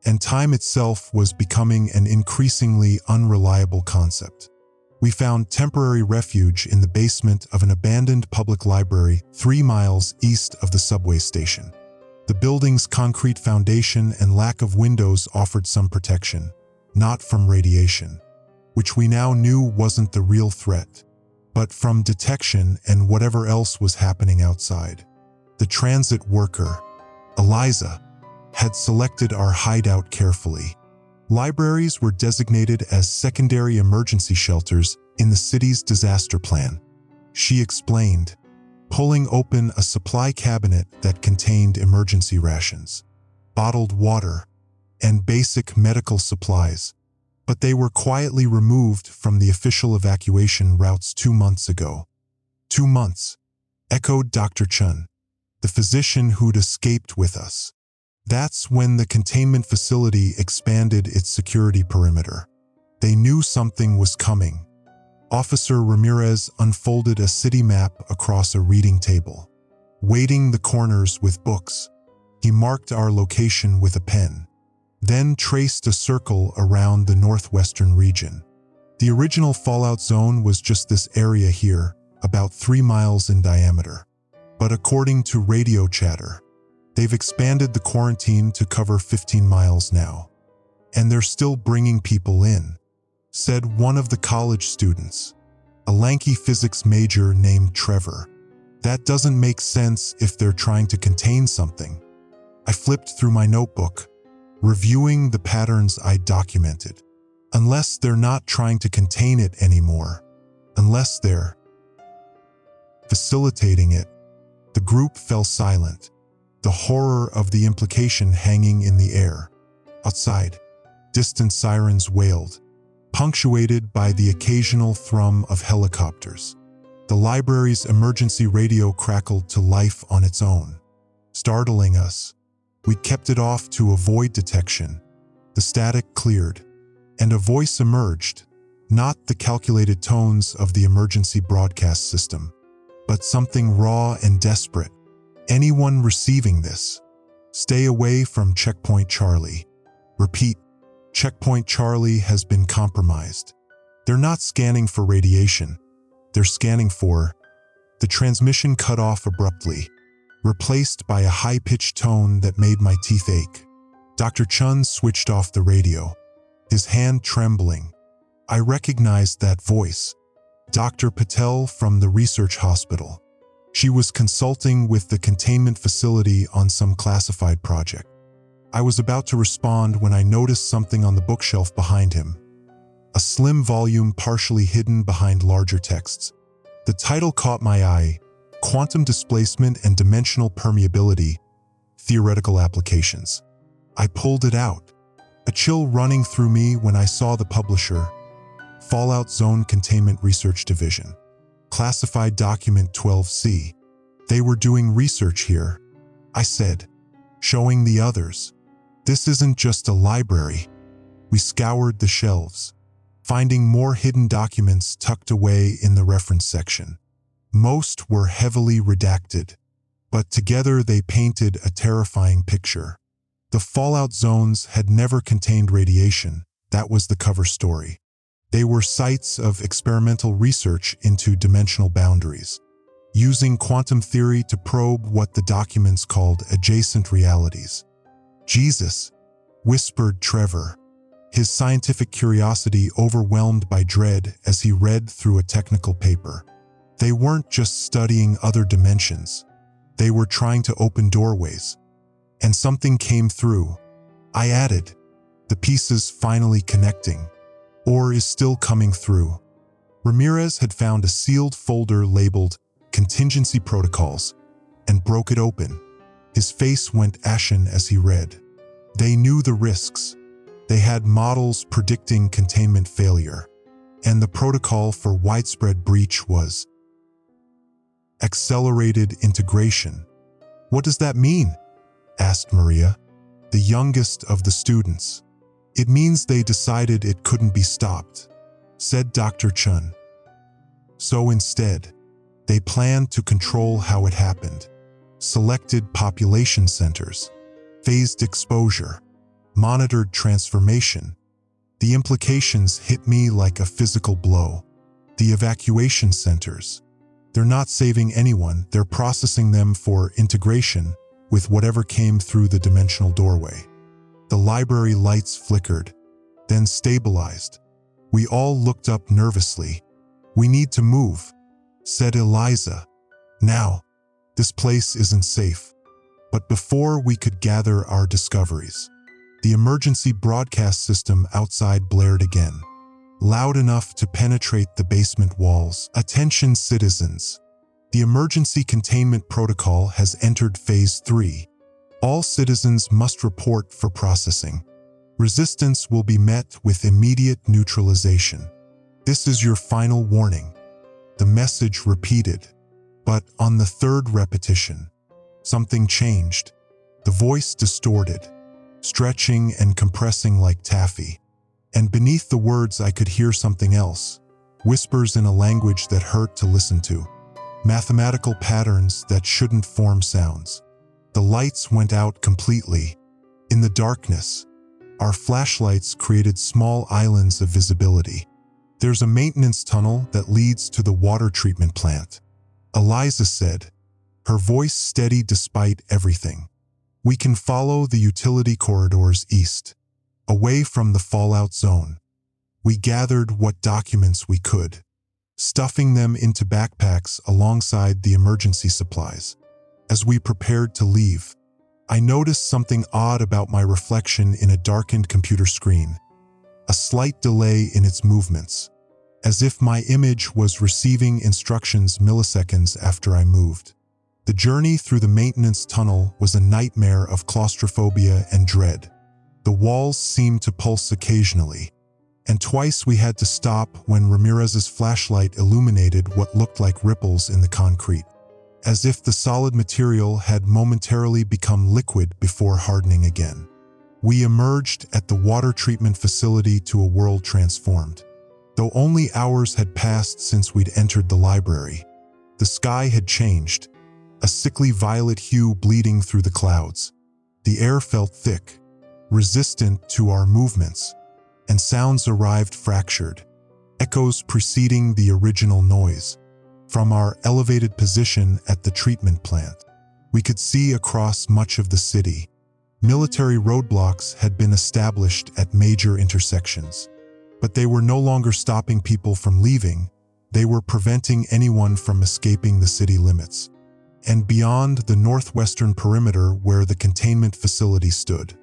and time itself was becoming an increasingly unreliable concept. We found temporary refuge in the basement of an abandoned public library 3 miles east of the subway station. The building's concrete foundation and lack of windows offered some protection, not from radiation, which we now knew wasn't the real threat, but from detection and whatever else was happening outside. The transit worker, Eliza, had selected our hideout carefully. Libraries were designated as secondary emergency shelters in the city's disaster plan. She explained, pulling open a supply cabinet that contained emergency rations, bottled water, and basic medical supplies, but they were quietly removed from the official evacuation routes 2 months ago. 2 months, echoed Dr. Chun. the physician who'd escaped with us. That's when the containment facility expanded its security perimeter. They knew something was coming. Officer Ramirez unfolded a city map across a reading table. Weighting the corners with books, he marked our location with a pen, then traced a circle around the northwestern region. The original fallout zone was just this area here, about 3 miles in diameter. But according to radio chatter, they've expanded the quarantine to cover 15 miles now. And they're still bringing people in, said one of the college students, a lanky physics major named Trevor. That doesn't make sense if they're trying to contain something. I flipped through my notebook, reviewing the patterns I documented. Unless they're not trying to contain it anymore, unless they're facilitating it. The group fell silent, the horror of the implication hanging in the air. Outside, distant sirens wailed, punctuated by the occasional thrum of helicopters. The library's emergency radio crackled to life on its own, startling us. We kept it off to avoid detection. The static cleared, and a voice emerged, not the calculated tones of the emergency broadcast system, but something raw and desperate. Anyone receiving this, stay away from Checkpoint Charlie. Repeat, Checkpoint Charlie has been compromised. They're not scanning for radiation. They're scanning for... The transmission cut off abruptly, replaced by a high-pitched tone that made my teeth ache. Dr. Chun switched off the radio, his hand trembling. I recognized that voice. Dr. Patel from the research hospital. She was consulting with the containment facility on some classified project. I was about to respond when I noticed something on the bookshelf behind him. A slim volume partially hidden behind larger texts. The title caught my eye: Quantum Displacement and Dimensional Permeability, Theoretical Applications. I pulled it out, a chill running through me when I saw the publisher, Fallout Zone Containment Research Division. Classified Document 12C. They were doing research here, I said, showing the others. This isn't just a library. We scoured the shelves, finding more hidden documents tucked away in the reference section. Most were heavily redacted, but together they painted a terrifying picture. The fallout zones had never contained radiation. That was the cover story. They were sites of experimental research into dimensional boundaries, using quantum theory to probe what the documents called adjacent realities. Jesus, whispered Trevor, his scientific curiosity overwhelmed by dread as he read through a technical paper. They weren't just studying other dimensions. They were trying to open doorways. And something came through. I added, the pieces finally connecting. Or is still coming through. Ramirez had found a sealed folder labeled Contingency Protocols and broke it open. His face went ashen as he read. They knew the risks. They had models predicting containment failure, and the protocol for widespread breach was accelerated integration. What does that mean? Asked Maria, the youngest of the students. It means they decided it couldn't be stopped, said Dr. Chun. So instead, they planned to control how it happened. Selected population centers, phased exposure, monitored transformation. The implications hit me like a physical blow. The evacuation centers. They're not saving anyone, they're processing them for integration with whatever came through the dimensional doorway. The library lights flickered, then stabilized. We all looked up nervously. We need to move, said Eliza. Now, this place isn't safe. But before we could gather our discoveries, the emergency broadcast system outside blared again, loud enough to penetrate the basement walls. Attention citizens. The emergency containment protocol has entered phase 3. All citizens must report for processing. Resistance will be met with immediate neutralization. This is your final warning. The message repeated, but on the third repetition, Something changed. The voice distorted, stretching and compressing like taffy. And beneath the words I could hear something else, whispers in a language that hurt to listen to, mathematical patterns that shouldn't form sounds. The lights went out completely. In the darkness, our flashlights created small islands of visibility. There's a maintenance tunnel that leads to the water treatment plant, Eliza said, her voice steady despite everything. We can follow the utility corridors east, away from the fallout zone. We gathered what documents we could, stuffing them into backpacks alongside the emergency supplies. As we prepared to leave, I noticed something odd about my reflection in a darkened computer screen, a slight delay in its movements, as if my image was receiving instructions milliseconds after I moved. The journey through the maintenance tunnel was a nightmare of claustrophobia and dread. The walls seemed to pulse occasionally, and twice we had to stop when Ramirez's flashlight illuminated what looked like ripples in the concrete, as if the solid material had momentarily become liquid before hardening again. We emerged at the water treatment facility to a world transformed. Though only hours had passed since we'd entered the library, the sky had changed, a sickly violet hue bleeding through the clouds. The air felt thick, resistant to our movements, and sounds arrived fractured, echoes preceding the original noise. From our elevated position at the treatment plant, we could see across much of the city. Military roadblocks had been established at major intersections, but they were no longer stopping people from leaving. They were preventing anyone from escaping the city limits. And beyond the northwestern perimeter where the containment facility stood,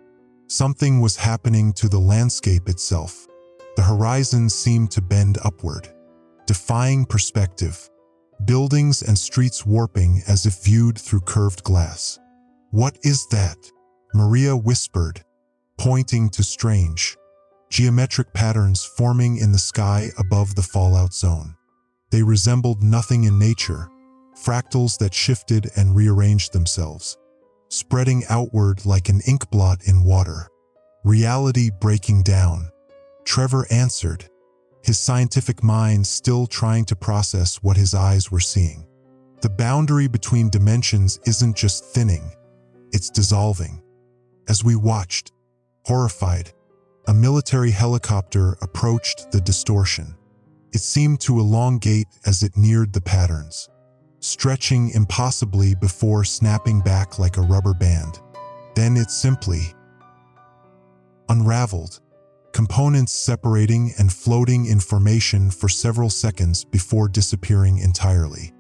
something was happening to the landscape itself. The horizon seemed to bend upward, defying perspective, buildings and streets warping as if viewed through curved glass. "What is that?" Maria whispered, pointing to strange, geometric patterns forming in the sky above the fallout zone. They resembled nothing in nature, fractals that shifted and rearranged themselves, spreading outward like an ink blot in water. Reality breaking down, Trevor answered, his scientific mind still trying to process what his eyes were seeing. The boundary between dimensions isn't just thinning, it's dissolving. As we watched, horrified, a military helicopter approached the distortion. It seemed to elongate as it neared the patterns, stretching impossibly before snapping back like a rubber band. Then it simply unraveled, components separating and floating in formation for several seconds before disappearing entirely.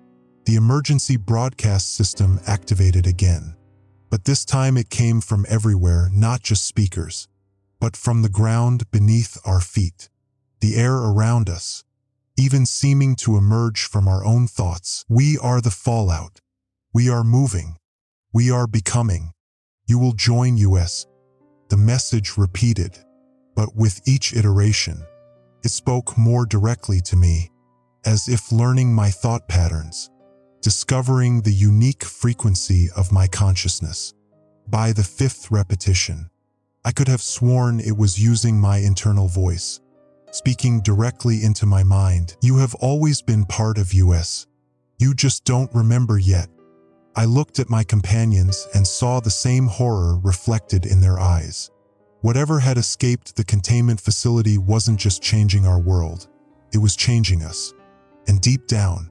The emergency broadcast system activated again, but this time it came from everywhere, not just speakers, but from the ground beneath our feet, the air around us, even seeming to emerge from our own thoughts. "We are the fallout. We are moving. We are becoming. You will join us." The message repeated, but with each iteration, it spoke more directly to me, as if learning my thought patterns, discovering the unique frequency of my consciousness. By the fifth repetition, I could have sworn it was using my internal voice, speaking directly into my mind. "You have always been part of us. You just don't remember yet." I looked at my companions and saw the same horror reflected in their eyes. Whatever had escaped the containment facility wasn't just changing our world, it was changing us. And deep down,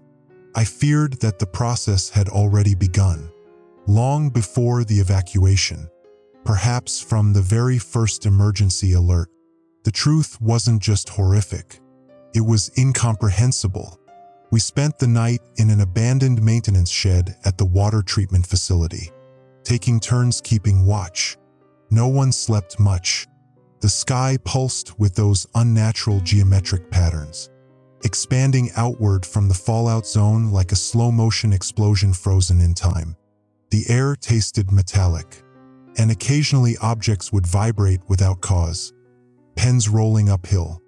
I feared that the process had already begun, long before the evacuation, perhaps from the very first emergency alert. The truth wasn't just horrific, it was incomprehensible. We spent the night in an abandoned maintenance shed at the water treatment facility, taking turns keeping watch. No one slept much. The sky pulsed with those unnatural geometric patterns, expanding outward from the fallout zone like a slow-motion explosion frozen in time. The air tasted metallic, and occasionally objects would vibrate without cause, pens rolling uphill,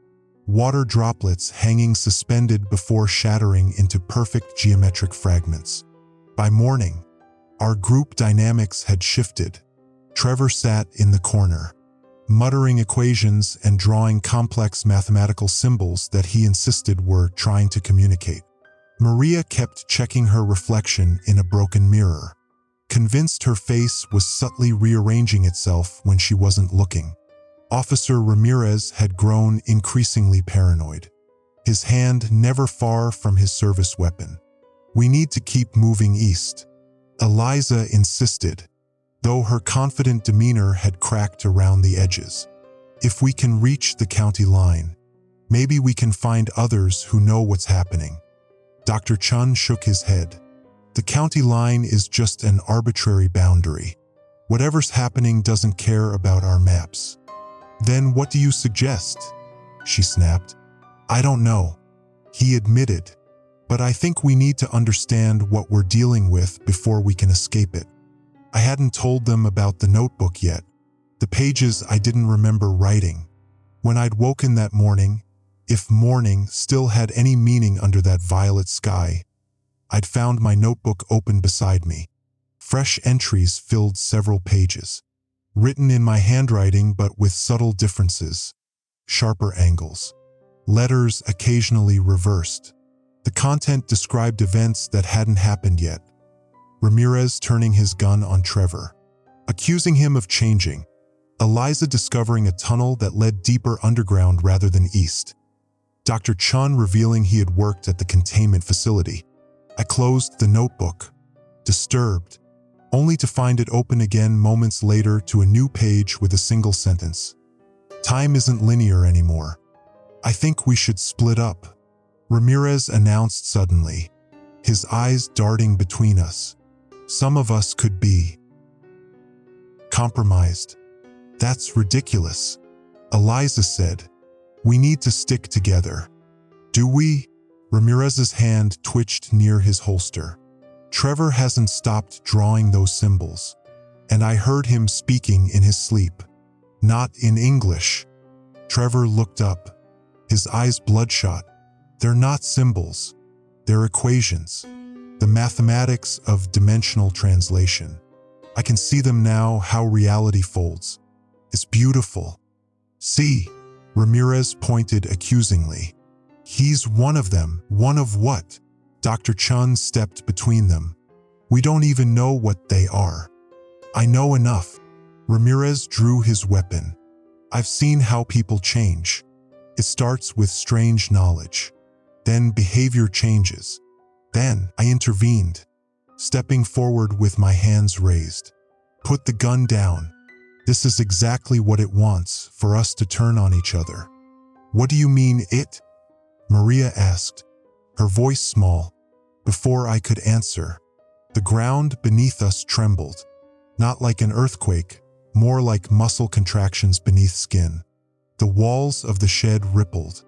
water droplets hanging suspended before shattering into perfect geometric fragments. By morning, Our group dynamics had shifted. Trevor sat in the corner, muttering equations and drawing complex mathematical symbols that he insisted were trying to communicate. Maria kept checking her reflection in a broken mirror, convinced her face was subtly rearranging itself when she wasn't looking. Officer Ramirez had grown increasingly paranoid, his hand never far from his service weapon. "We need to keep moving east," Eliza insisted, though her confident demeanor had cracked around the edges. "If we can reach the county line, maybe we can find others who know what's happening." Dr. Chun shook his head. "The county line is just an arbitrary boundary. Whatever's happening doesn't care about our maps." "Then what do you suggest?" she snapped. "I don't know," he admitted, "but I think we need to understand what we're dealing with before we can escape it." I hadn't told them about the notebook yet, the pages I didn't remember writing. When I'd woken that morning, if morning still had any meaning under that violet sky, I'd found my notebook open beside me. Fresh entries filled several pages, written in my handwriting but with subtle differences, sharper angles, letters occasionally reversed. The content described events that hadn't happened yet. Ramirez turning his gun on Trevor, accusing him of changing. Eliza discovering a tunnel that led deeper underground rather than east. Dr. Chun revealing he had worked at the containment facility. I closed the notebook, disturbed, only to find it open again moments later to a new page with a single sentence. "Time isn't linear anymore. I think we should split up," Ramirez announced suddenly, his eyes darting between us. "Some of us could be compromised." "That's ridiculous," Eliza said. "We need to stick together." "Do we?" Ramirez's hand twitched near his holster. "Trevor hasn't stopped drawing those symbols, and I heard him speaking in his sleep. Not in English." Trevor looked up, his eyes bloodshot. "They're not symbols. They're equations. The mathematics of dimensional translation. I can see them now, how reality folds. It's beautiful." "See?" Ramirez pointed accusingly. "He's one of them." "One of what?" Dr. Chun stepped between them. "We don't even know what they are." "I know enough." Ramirez drew his weapon. "I've seen how people change. It starts with strange knowledge. Then behavior changes. Then I intervened, stepping forward with my hands raised. "Put the gun down. This is exactly what it wants, for us to turn on each other." "What do you mean, it?" Maria asked, her voice small. Before I could answer, the ground beneath us trembled, not like an earthquake, more like muscle contractions beneath skin. The walls of the shed rippled.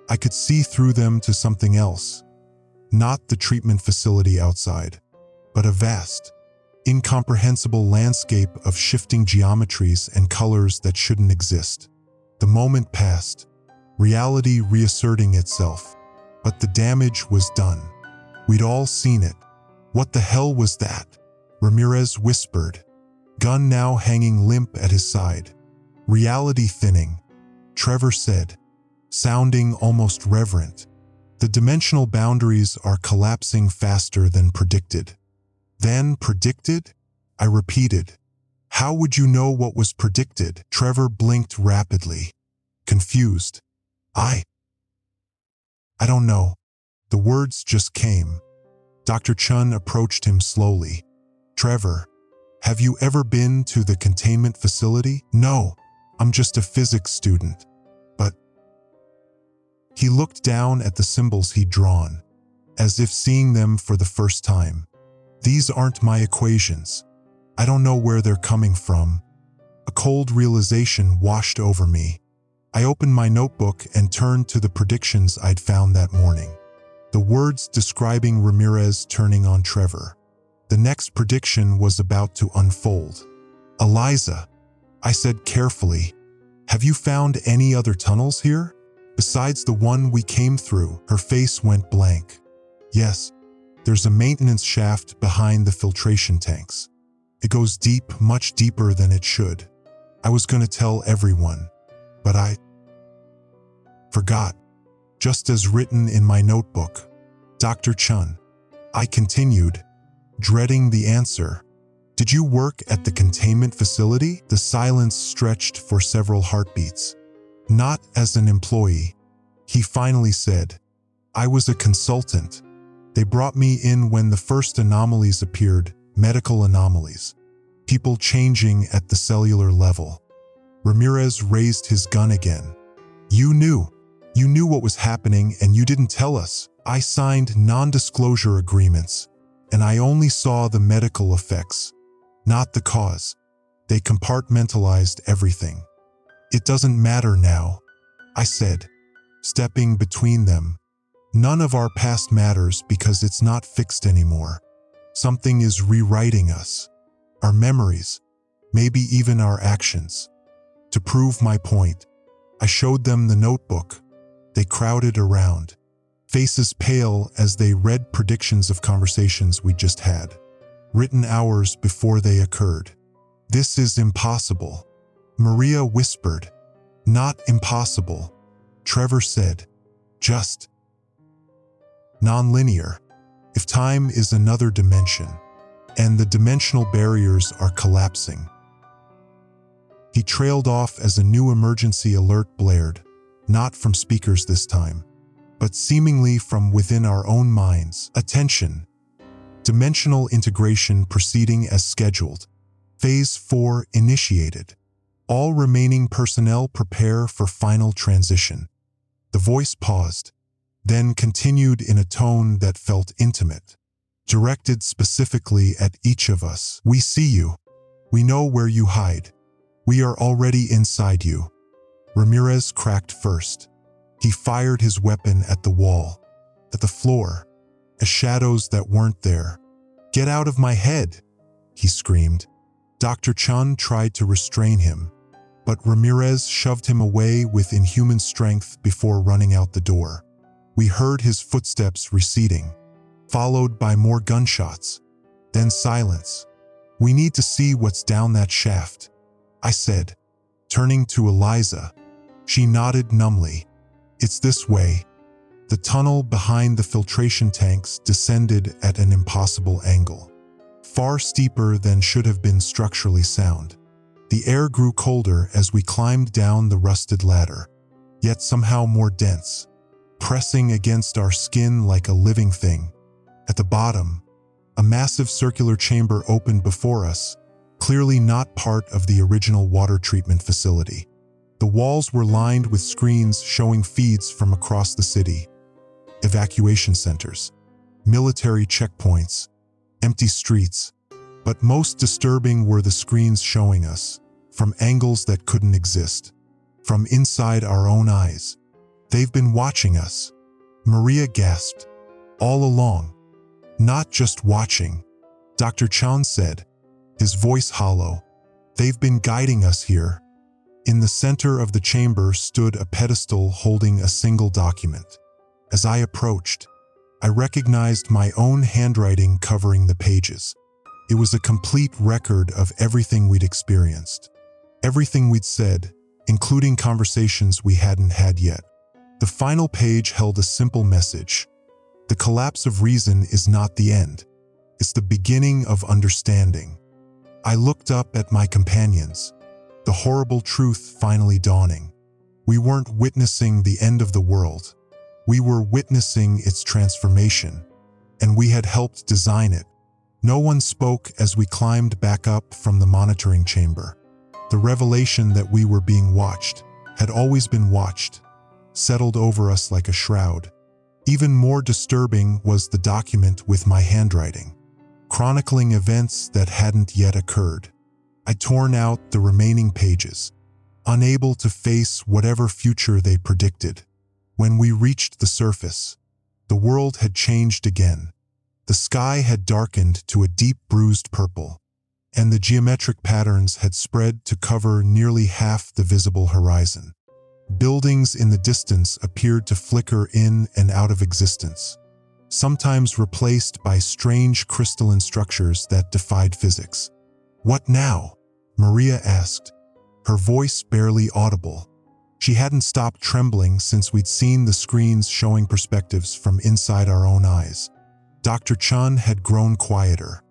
I could see through them to something else, not the treatment facility outside, but a vast, incomprehensible landscape of shifting geometries and colors that shouldn't exist. The moment passed, reality reasserting itself, but the damage was done. We'd all seen it. "What the hell was that?" Ramirez whispered, gun now hanging limp at his side. "Reality thinning," Trevor said, sounding almost reverent. "The dimensional boundaries are collapsing faster than predicted." "Than predicted?" I repeated. "How would you know what was predicted?" Trevor blinked rapidly, confused. I don't know." The words just came. Dr. Chun approached him slowly. "Trevor, have you ever been to the containment facility?" "No, I'm just a physics student." "But..." He looked down at the symbols he'd drawn, as if seeing them for the first time. "These aren't my equations. I don't know where they're coming from." A cold realization washed over me. I opened my notebook and turned to the predictions I'd found that morning. The words describing Ramirez turning on Trevor. The next prediction was about to unfold. "Eliza," I said carefully, "have you found any other tunnels here? Besides the one we came through?" Her face went blank. "Yes, There's a maintenance shaft behind the filtration tanks. It goes deep, much deeper than it should. I was going to tell everyone, but I forgot. Just as written in my notebook. Dr. Chun. I continued, dreading the answer. Did you work at the containment facility? The silence stretched for several heartbeats. Not as an employee. He finally said, I was a consultant. They brought me in when the first anomalies appeared, medical anomalies. People changing at the cellular level. Ramirez raised his gun again. You knew what was happening and you didn't tell us. I signed non-disclosure agreements, and I only saw the medical effects, not the cause. They compartmentalized everything. It doesn't matter now, I said, stepping between them. None of our past matters because it's not fixed anymore. Something is rewriting us, our memories, maybe even our actions. To prove my point, I showed them the notebook. They crowded around, faces pale as they read predictions of conversations we just had, written hours before they occurred. This is impossible, Maria whispered. Not impossible, Trevor said. Just non-linear. If time is another dimension, and the dimensional barriers are collapsing. He trailed off as a new emergency alert blared, not from speakers this time, but seemingly from within our own minds. Attention. Dimensional integration proceeding as scheduled. Phase 4 initiated. All remaining personnel prepare for final transition. The voice paused, then continued in a tone that felt intimate, directed specifically at each of us. We see you. We know where you hide. We are already inside you. Ramirez cracked first. He fired his weapon at the wall, at the floor, at shadows that weren't there. Get out of my head, he screamed. Dr. Chun tried to restrain him, but Ramirez shoved him away with inhuman strength before running out the door. We heard his footsteps receding, followed by more gunshots, then silence. We need to see what's down that shaft, I said, turning to Eliza. She nodded numbly. It's this way. The tunnel behind the filtration tanks descended at an impossible angle, far steeper than should have been structurally sound. The air grew colder as we climbed down the rusted ladder, yet somehow more dense, pressing against our skin like a living thing. At the bottom, a massive circular chamber opened before us, clearly not part of the original water treatment facility. The walls were lined with screens showing feeds from across the city, evacuation centers, military checkpoints, empty streets. But most disturbing were the screens showing us, from angles that couldn't exist, from inside our own eyes. They've been watching us, Maria gasped, all along. Not just watching, Dr. Chun said, his voice hollow. They've been guiding us here. In the center of the chamber stood a pedestal holding a single document. As I approached, I recognized my own handwriting covering the pages. It was a complete record of everything we'd experienced, everything we'd said, including conversations we hadn't had yet. The final page held a simple message. The collapse of reason is not the end. It's the beginning of understanding. I looked up at my companions, the horrible truth finally dawning. We weren't witnessing the end of the world. We were witnessing its transformation, and we had helped design it. No one spoke as we climbed back up from the monitoring chamber. The revelation that we were being watched, had always been watched, settled over us like a shroud. Even more disturbing was the document with my handwriting, chronicling events that hadn't yet occurred. I'd torn out the remaining pages, unable to face whatever future they predicted. When we reached the surface, the world had changed again. The sky had darkened to a deep bruised purple, and the geometric patterns had spread to cover nearly half the visible horizon. Buildings in the distance appeared to flicker in and out of existence. sometimes replaced by strange crystalline structures that defied physics. "What now?" Maria asked, her voice barely audible. She hadn't stopped trembling since we'd seen the screens showing perspectives from inside our own eyes. Dr. Chun had grown quieter,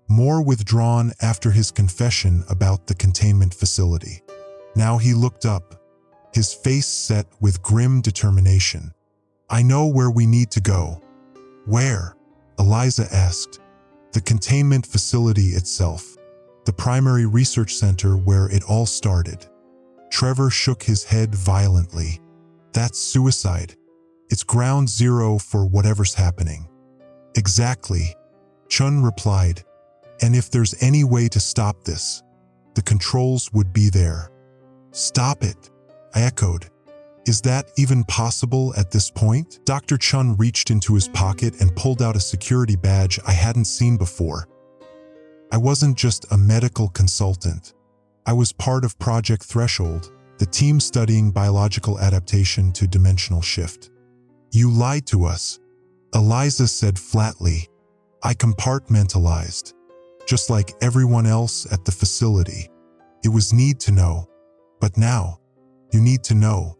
more withdrawn after his confession about the containment facility. Now he looked up, his face set with grim determination. "I know where we need to go." "Where?" Eliza asked. "The containment facility itself, the primary research center where it all started." Trevor shook his head violently. "That's suicide. It's ground zero for whatever's happening." "Exactly," Chun replied. "And if there's any way to stop this, the controls would be there." "Stop it," I echoed. "Is that even possible at this point?" Dr. Chun reached into his pocket and pulled out a security badge I hadn't seen before. I wasn't just a medical consultant. I was part of Project Threshold, the team studying biological adaptation to dimensional shift. "You lied to us," Eliza said flatly. "I compartmentalized, just like everyone else at the facility. It was need to know. But now, you need to know."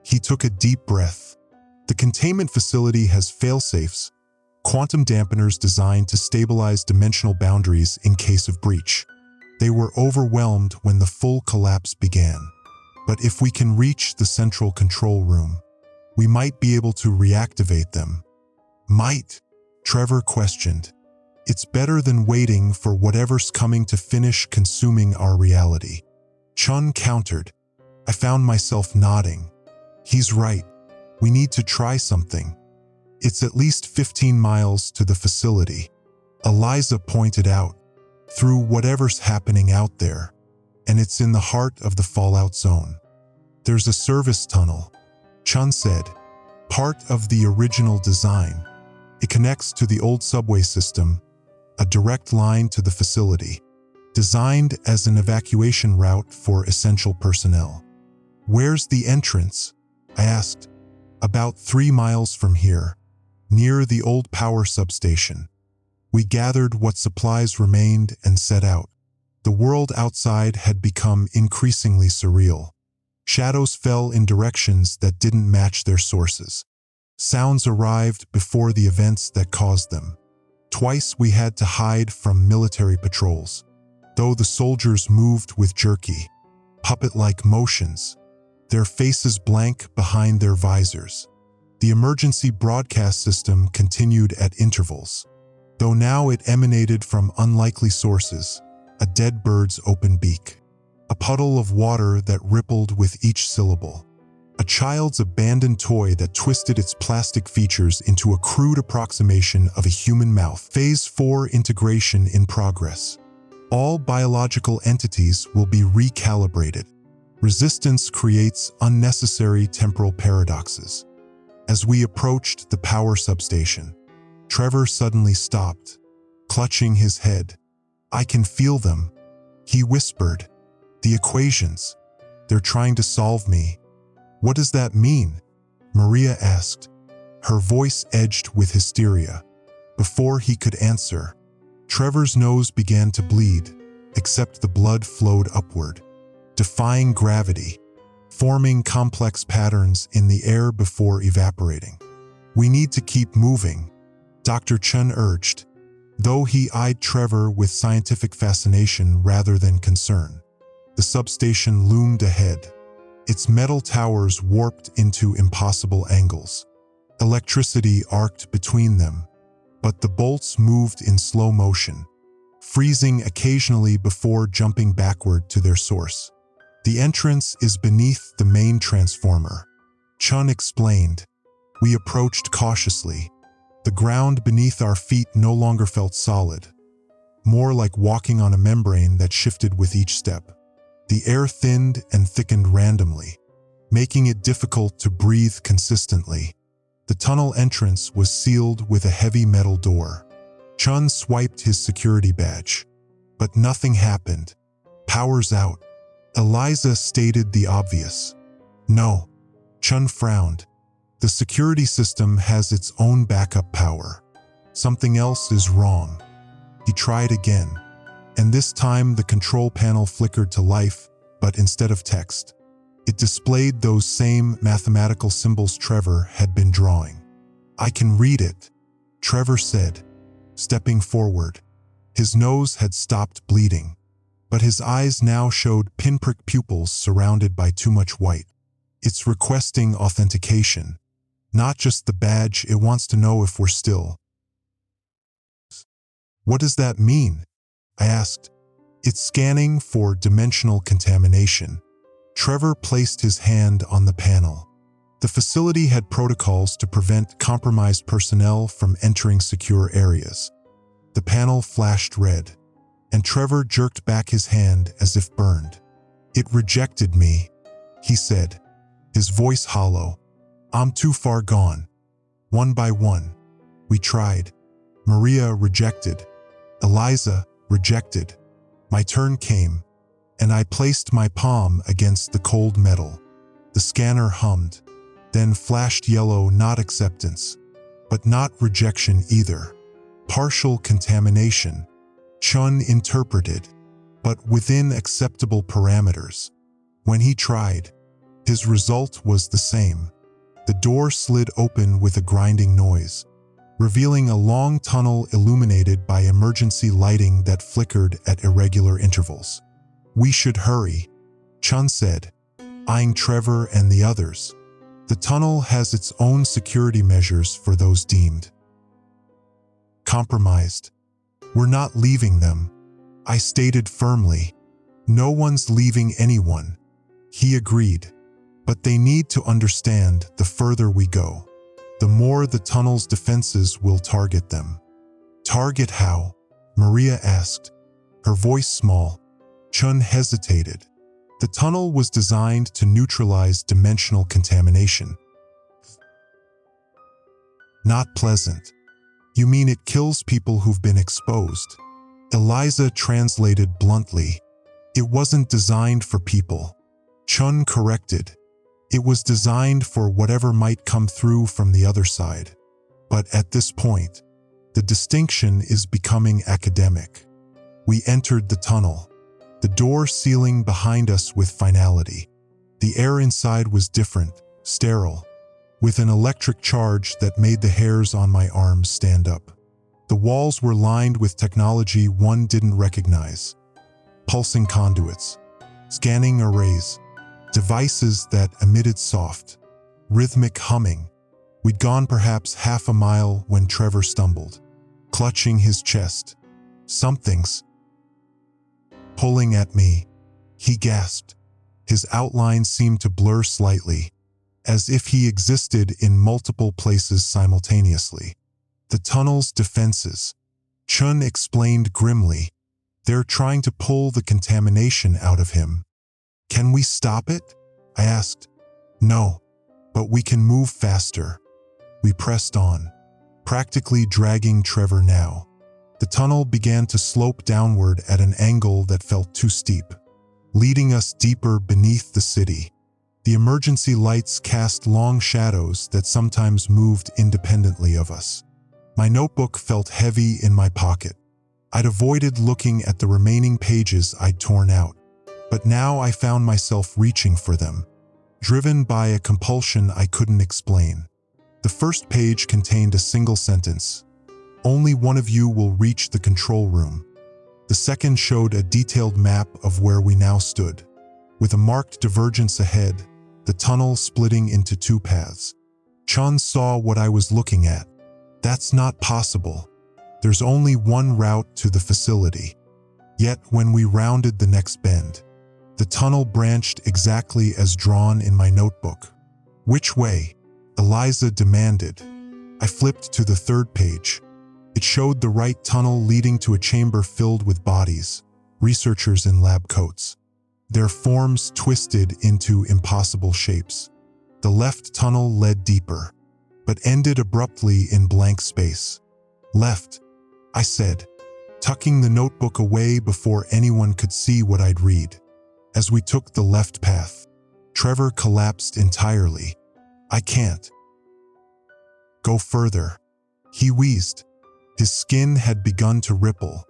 He took a deep breath. "The containment facility has failsafes, quantum dampeners designed to stabilize dimensional boundaries in case of breach. They were overwhelmed when the full collapse began. But if we can reach the central control room, we might be able to reactivate them." "Might?" Trevor questioned. "It's better than waiting for whatever's coming to finish consuming our reality." Chun countered. I found myself nodding. "He's right. We need to try something. It's at least 15 miles to the facility," Eliza pointed out, "through whatever's happening out there. And it's in the heart of the fallout zone." "There's a service tunnel," Chun said, "part of the original design. It connects to the old subway system, a direct line to the facility, designed as an evacuation route for essential personnel." "Where's the entrance?" I asked. "About 3 miles from here, near the old power substation." We gathered what supplies remained and set out. The world outside had become increasingly surreal. Shadows fell in directions that didn't match their sources. Sounds arrived before the events that caused them. Twice we had to hide from military patrols, though the soldiers moved with jerky, puppet-like motions, their faces blank behind their visors. The emergency broadcast system continued at intervals, though now it emanated from unlikely sources: a dead bird's open beak, a puddle of water that rippled with each syllable, a child's abandoned toy that twisted its plastic features into a crude approximation of a human mouth. Phase 4 integration in progress. All biological entities will be recalibrated. Resistance creates unnecessary temporal paradoxes. As we approached the power substation, Trevor suddenly stopped, clutching his head. "I can feel them," he whispered. "The equations. They're trying to solve me." "What does that mean?" Maria asked, her voice edged with hysteria. Before he could answer, Trevor's nose began to bleed, except the blood flowed upward, defying gravity, forming complex patterns in the air before evaporating. "We need to keep moving," Dr. Chun urged, though he eyed Trevor with scientific fascination rather than concern. The substation loomed ahead, its metal towers warped into impossible angles. Electricity arced between them, but the bolts moved in slow motion, freezing occasionally before jumping backward to their source. "The entrance is beneath the main transformer," Chun explained. We approached cautiously. The ground beneath our feet no longer felt solid, more like walking on a membrane that shifted with each step. The air thinned and thickened randomly, making it difficult to breathe consistently. The tunnel entrance was sealed with a heavy metal door. Chun swiped his security badge, but nothing happened. "Power's out," Eliza stated the obvious. "No," Chun frowned. "The security system has its own backup power." Something else is wrong. He tried again, and this time the control panel flickered to life, but instead of text, it displayed those same mathematical symbols Trevor had been drawing. "I can read it," Trevor said, stepping forward. His nose had stopped bleeding, but his eyes now showed pinprick pupils surrounded by too much white. "It's requesting authentication. Not just the badge, it wants to know if we're still." "What does that mean?" I asked. "It's scanning for dimensional contamination." Trevor placed his hand on the panel. The facility had protocols to prevent compromised personnel from entering secure areas. The panel flashed red, and Trevor jerked back his hand as if burned. "It rejected me," he said, his voice hollow. "I'm too far gone." One by one, we tried. Maria rejected. Eliza rejected. My turn came, and I placed my palm against the cold metal. The scanner hummed, then flashed yellow, not acceptance, but not rejection either. Partial contamination, Chun interpreted, but within acceptable parameters. When he tried, his result was the same. The door slid open with a grinding noise, revealing a long tunnel illuminated by emergency lighting that flickered at irregular intervals. "We should hurry," Chun said, eyeing Trevor and the others. "The tunnel has its own security measures for those deemed compromised. We're not leaving them," I stated firmly. "No one's leaving anyone." He agreed. "But they need to understand the further we go, the more the tunnel's defenses will target them." "Target how?" Maria asked, her voice small. Chun hesitated. "The tunnel was designed to neutralize dimensional contamination." "Not pleasant. You mean it kills people who've been exposed?" Eliza translated bluntly. "It wasn't designed for people," Chun corrected. "It was designed for whatever might come through from the other side." But at this point, the distinction is becoming academic. We entered the tunnel, the door sealing behind us with finality. The air inside was different, sterile, with an electric charge that made the hairs on my arms stand up. The walls were lined with technology one didn't recognize. Pulsing conduits, scanning arrays, devices that emitted soft, rhythmic humming. We'd gone perhaps half a mile when Trevor stumbled, clutching his chest. "Something's pulling at me," he gasped. His outline seemed to blur slightly, as if he existed in multiple places simultaneously. "The tunnel's defenses," Chun explained grimly. "They're trying to pull the contamination out of him." "Can we stop it?" I asked. "No, but we can move faster." We pressed on, practically dragging Trevor now. The tunnel began to slope downward at an angle that felt too steep, leading us deeper beneath the city. The emergency lights cast long shadows that sometimes moved independently of us. My notebook felt heavy in my pocket. I'd avoided looking at the remaining pages I'd torn out, but now I found myself reaching for them, driven by a compulsion I couldn't explain. The first page contained a single sentence: "Only one of you will reach the control room." The second showed a detailed map of where we now stood, with a marked divergence ahead, the tunnel splitting into two paths. Chun saw what I was looking at. "That's not possible. There's only one route to the facility." Yet when we rounded the next bend, the tunnel branched exactly as drawn in my notebook. "Which way?" Eliza demanded. I flipped to the third page. It showed the right tunnel leading to a chamber filled with bodies, researchers in lab coats, their forms twisted into impossible shapes. The left tunnel led deeper, but ended abruptly in blank space. "Left," I said, tucking the notebook away before anyone could see what I'd read. As we took the left path, Trevor collapsed entirely. "I can't go further," he wheezed. His skin had begun to ripple,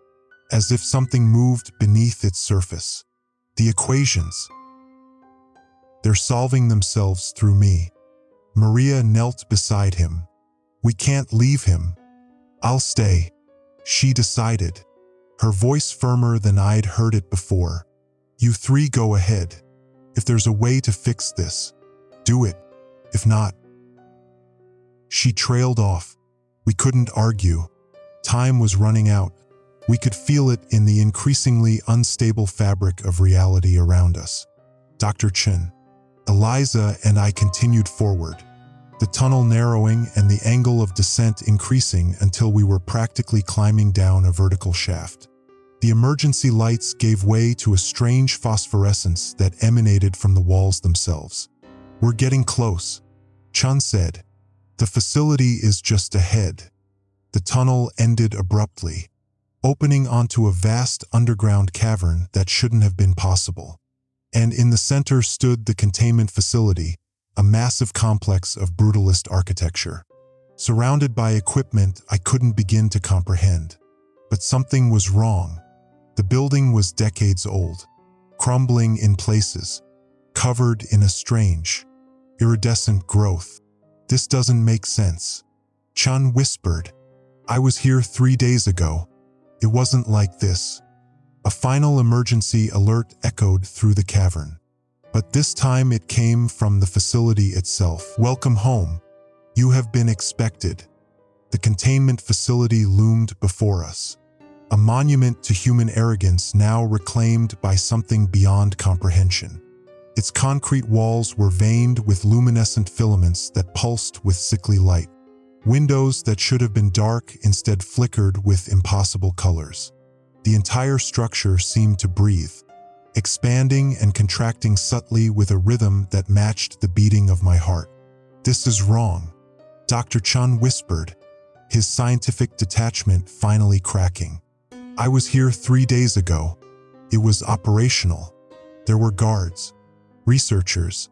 as if something moved beneath its surface. The equations. They're solving themselves through me. Maria knelt beside him. We can't leave him. I'll stay, she decided, her voice firmer than I'd heard it before. You three go ahead. If there's a way to fix this, do it. If not. She trailed off. We couldn't argue. Time was running out. We could feel it in the increasingly unstable fabric of reality around us. Dr. Chen, Eliza and I continued forward, the tunnel narrowing and the angle of descent increasing until we were practically climbing down a vertical shaft. The emergency lights gave way to a strange phosphorescence that emanated from the walls themselves. We're getting close, Chun said. The facility is just ahead. The tunnel ended abruptly, opening onto a vast underground cavern that shouldn't have been possible. And in the center stood the containment facility, a massive complex of brutalist architecture. Surrounded by equipment I couldn't begin to comprehend. But something was wrong. The building was decades old, crumbling in places, covered in a strange, iridescent growth. This doesn't make sense, Chun whispered. I was here 3 days ago. It wasn't like this. A final emergency alert echoed through the cavern. But this time it came from the facility itself. Welcome home. You have been expected. The containment facility loomed before us, a monument to human arrogance now reclaimed by something beyond comprehension. Its concrete walls were veined with luminescent filaments that pulsed with sickly light. Windows that should have been dark instead flickered with impossible colors. The entire structure seemed to breathe, expanding and contracting subtly with a rhythm that matched the beating of my heart. This is wrong, Dr. Chun whispered, his scientific detachment finally cracking. I was here 3 days ago. It was operational. There were guards, researchers,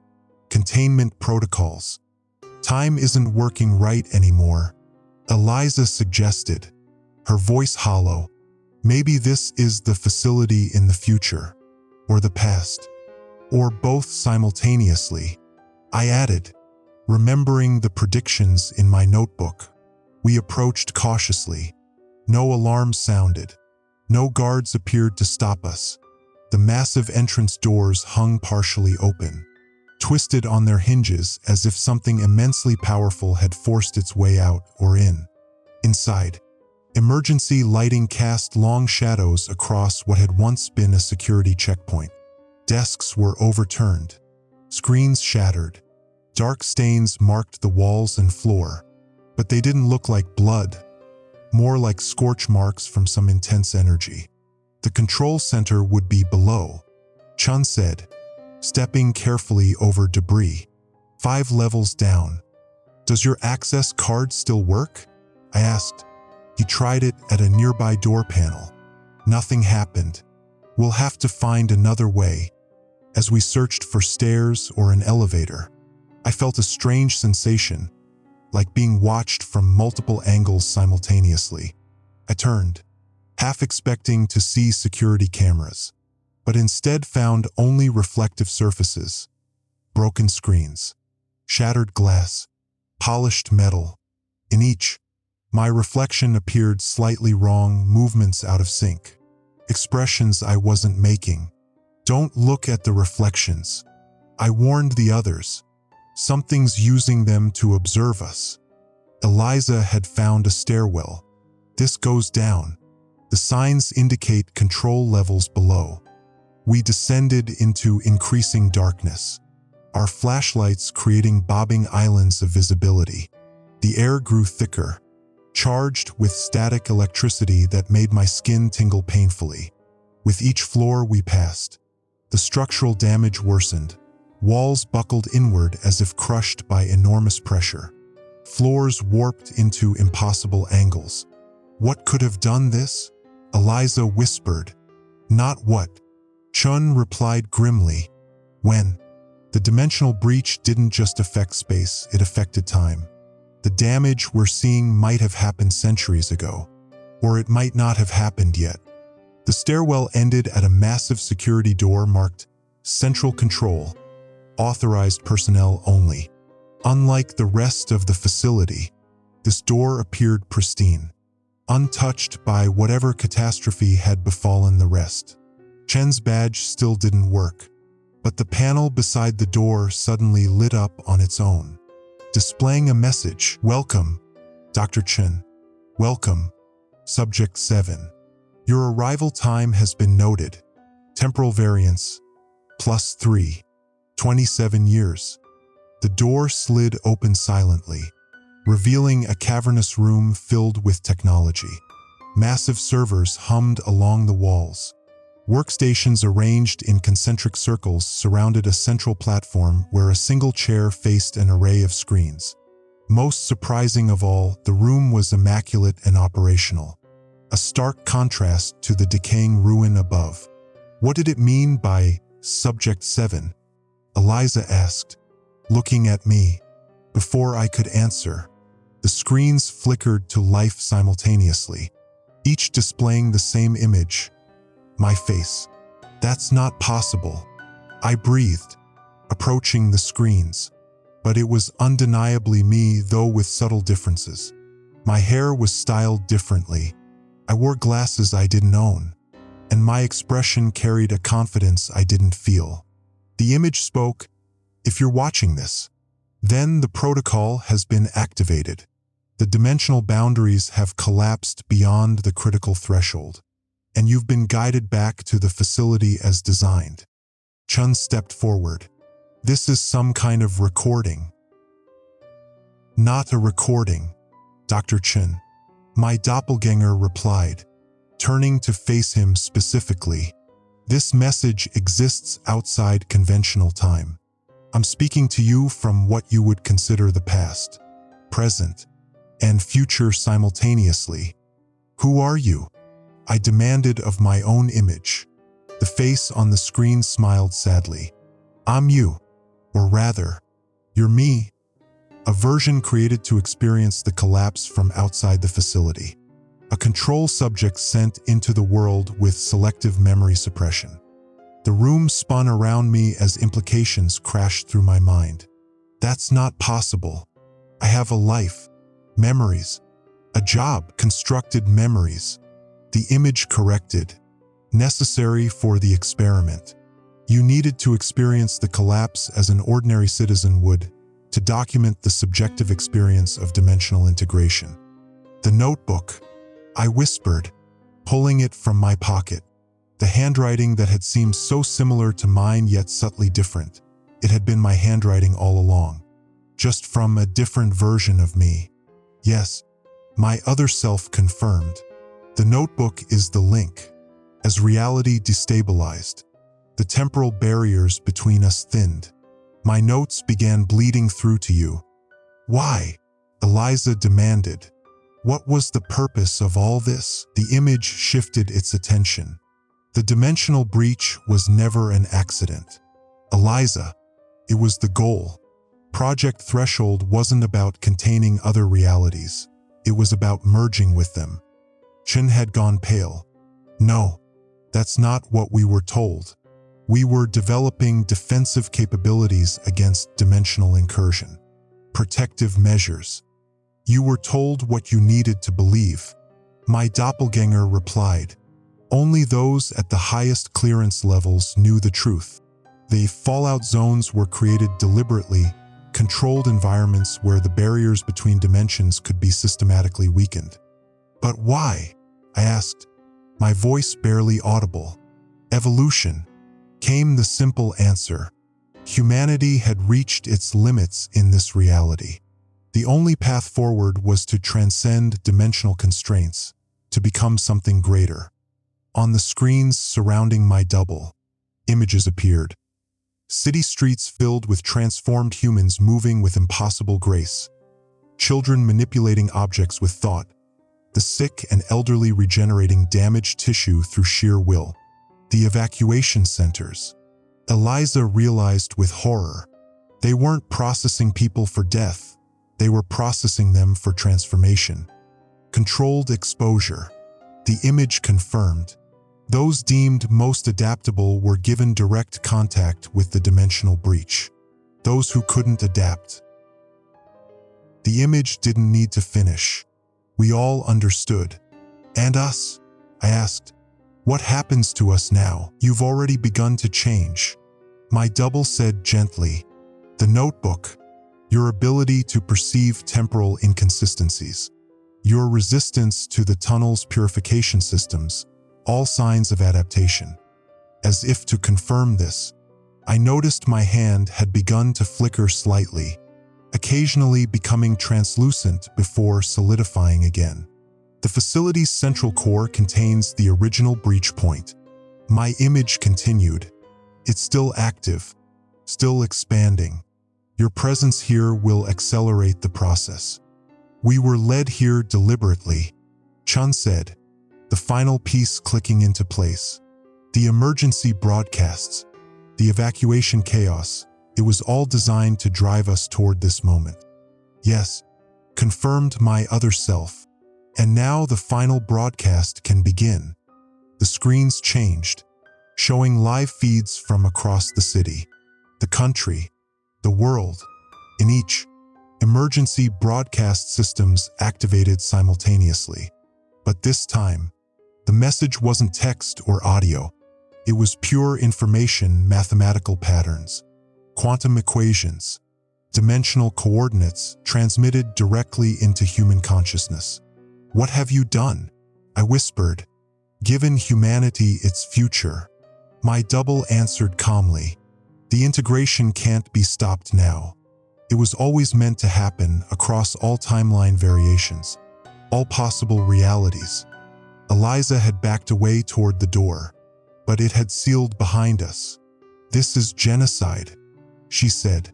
containment protocols. Time isn't working right anymore, Eliza suggested, her voice hollow. Maybe this is the facility in the future, or the past, or both simultaneously, I added, remembering the predictions in my notebook. We approached cautiously. No alarms sounded. No guards appeared to stop us. The massive entrance doors hung partially open, twisted on their hinges as if something immensely powerful had forced its way out or in. Inside, emergency lighting cast long shadows across what had once been a security checkpoint. Desks were overturned, screens shattered, dark stains marked the walls and floor, but they didn't look like blood, more like scorch marks from some intense energy. The control center would be below, Chun said, stepping carefully over debris. 5 levels down. Does your access card still work? I asked. He tried it at a nearby door panel. Nothing happened. We'll have to find another way. As we searched for stairs or an elevator, I felt a strange sensation, like being watched from multiple angles simultaneously. I turned, half expecting to see security cameras, but instead found only reflective surfaces, broken screens, shattered glass, polished metal. In each, my reflection appeared slightly wrong, movements out of sync, expressions I wasn't making. Don't look at the reflections, I warned the others. Something's using them to observe us. Eliza had found a stairwell. This goes down. The signs indicate control levels below. We descended into increasing darkness, our flashlights creating bobbing islands of visibility. The air grew thicker, charged with static electricity that made my skin tingle painfully. With each floor we passed, the structural damage worsened. Walls buckled inward as if crushed by enormous pressure. Floors warped into impossible angles. What could have done this? Eliza whispered. Not what? Chun replied grimly. When? The dimensional breach didn't just affect space, it affected time. The damage we're seeing might have happened centuries ago, Or it might not have happened yet. The stairwell ended at a massive security door marked Central Control, authorized personnel only. Unlike the rest of the facility, this door appeared pristine, untouched by whatever catastrophe had befallen the rest. Chen's badge still didn't work, but the panel beside the door suddenly lit up on its own, displaying a message. "Welcome, Dr. Chen. Welcome, Subject 7. Your arrival time has been noted. Temporal variance, +3, 27 years." The door slid open silently, revealing a cavernous room filled with technology. Massive servers hummed along the walls. Workstations arranged in concentric circles surrounded a central platform where a single chair faced an array of screens. Most surprising of all, the room was immaculate and operational, a stark contrast to the decaying ruin above. "What did it mean by Subject 7? Eliza asked, looking at me. Before I could answer, the screens flickered to life simultaneously, each displaying the same image: my face. "That's not possible," I breathed, approaching the screens. But it was undeniably me, though with subtle differences. My hair was styled differently. I wore glasses I didn't own, and my expression carried a confidence I didn't feel. The image spoke, "If you're watching this, then the protocol has been activated. The dimensional boundaries have collapsed beyond the critical threshold, and you've been guided back to the facility as designed." Chun stepped forward. "This is some kind of recording." "Not a recording, Dr. Chen," my doppelganger replied, turning to face him specifically. "This message exists outside conventional time. I'm speaking to you from what you would consider the past, present, and future simultaneously." "Who are you?" I demanded of my own image. The face on the screen smiled sadly. "I'm you, or rather, you're me, a version created to experience the collapse from outside the facility. A control subject sent into the world with selective memory suppression." The room spun around me as implications crashed through my mind. "That's not possible. I have a life, memories, a job, constructed memories." The image corrected, "Necessary for the experiment. You needed to experience the collapse as an ordinary citizen would, to document the subjective experience of dimensional integration." "The notebook," I whispered, pulling it from my pocket. The handwriting that had seemed so similar to mine yet subtly different. It had been my handwriting all along, just from a different version of me. Yes, my other self confirmed. The notebook is the link. As reality destabilized, the temporal barriers between us thinned. My notes began bleeding through to you. "Why?" Eliza demanded. "What was the purpose of all this?" The image shifted its attention. "The dimensional breach was never an accident, Eliza. It was the goal. Project Threshold wasn't about containing other realities. It was about merging with them." Chin had gone pale. "No, that's not what we were told. We were developing defensive capabilities against dimensional incursion. Protective measures. You were told what you needed to believe." My doppelganger replied. "Only those at the highest clearance levels knew the truth. The fallout zones were created deliberately, controlled environments where the barriers between dimensions could be systematically weakened." "But why?" I asked, my voice barely audible. "Evolution," came the simple answer. "Humanity had reached its limits in this reality. The only path forward was to transcend dimensional constraints, to become something greater." On the screens surrounding my double, images appeared. City streets filled with transformed humans moving with impossible grace. Children manipulating objects with thought. The sick and elderly regenerating damaged tissue through sheer will. The evacuation centers. Eliza realized with horror. They weren't processing people for death. They were processing them for transformation. Controlled exposure. The image confirmed. Those deemed most adaptable were given direct contact with the dimensional breach. Those who couldn't adapt. The image didn't need to finish. We all understood. And us? I asked. What happens to us now? You've already begun to change. My double said gently. The notebook. Your ability to perceive temporal inconsistencies. Your resistance to the tunnel's purification systems. All signs of adaptation. As if to confirm this, I noticed my hand had begun to flicker slightly, occasionally becoming translucent before solidifying again. The facility's central core contains the original breach point. My image continued. It's still active, still expanding. Your presence here will accelerate the process. We were led here deliberately, Chun said, the final piece clicking into place. The emergency broadcasts, the evacuation chaos, it was all designed to drive us toward this moment. Yes, confirmed my other self. And now the final broadcast can begin. The screens changed, showing live feeds from across the city, the country, the world. In each, emergency broadcast systems activated simultaneously. But this time, the message wasn't text or audio. It was pure information, mathematical patterns, quantum equations, dimensional coordinates transmitted directly into human consciousness. What have you done? I whispered. Given humanity its future. My double answered calmly. The integration can't be stopped now. It was always meant to happen across all timeline variations, all possible realities. Eliza had backed away toward the door, but it had sealed behind us. This is genocide, she said.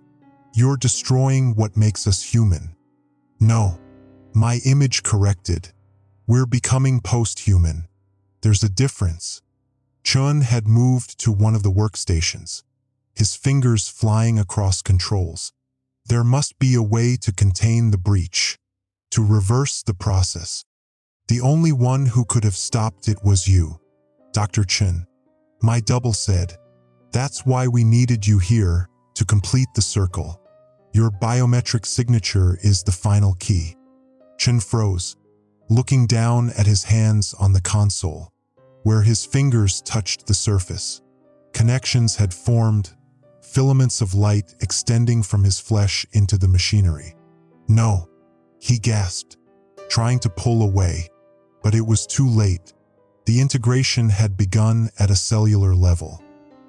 You're destroying what makes us human. No, my image corrected. We're becoming post-human. There's a difference. Chun had moved to one of the workstations, his fingers flying across controls. There must be a way to contain the breach, to reverse the process. The only one who could have stopped it was you, Dr. Chun. My double said. That's why we needed you here, to complete the circle. Your biometric signature is the final key. Chun froze, looking down at his hands on the console, where his fingers touched the surface. Connections had formed, filaments of light extending from his flesh into the machinery. No, he gasped, trying to pull away, but it was too late. The integration had begun at a cellular level.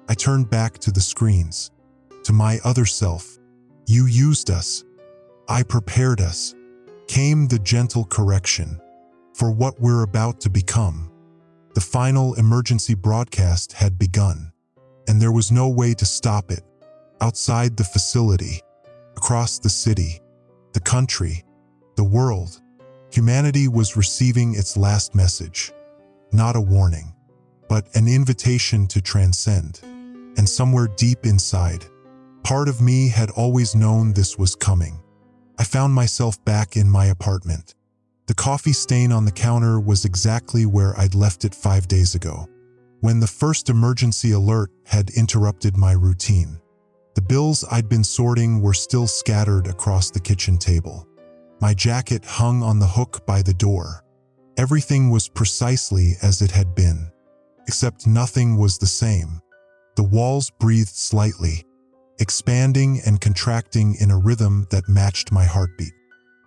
I turned back to the screens, to my other self. You used us. I prepared us. Came the gentle correction for what we're about to become. The final emergency broadcast had begun, and there was no way to stop it. Outside the facility, across the city, the country, the world, humanity was receiving its last message. Not a warning, but an invitation to transcend. And somewhere deep inside, part of me had always known this was coming. I found myself back in my apartment. The coffee stain on the counter was exactly where I'd left it 5 days ago, when the first emergency alert had interrupted my routine. The bills I'd been sorting were still scattered across the kitchen table. My jacket hung on the hook by the door. Everything was precisely as it had been, except nothing was the same. The walls breathed slightly, expanding and contracting in a rhythm that matched my heartbeat.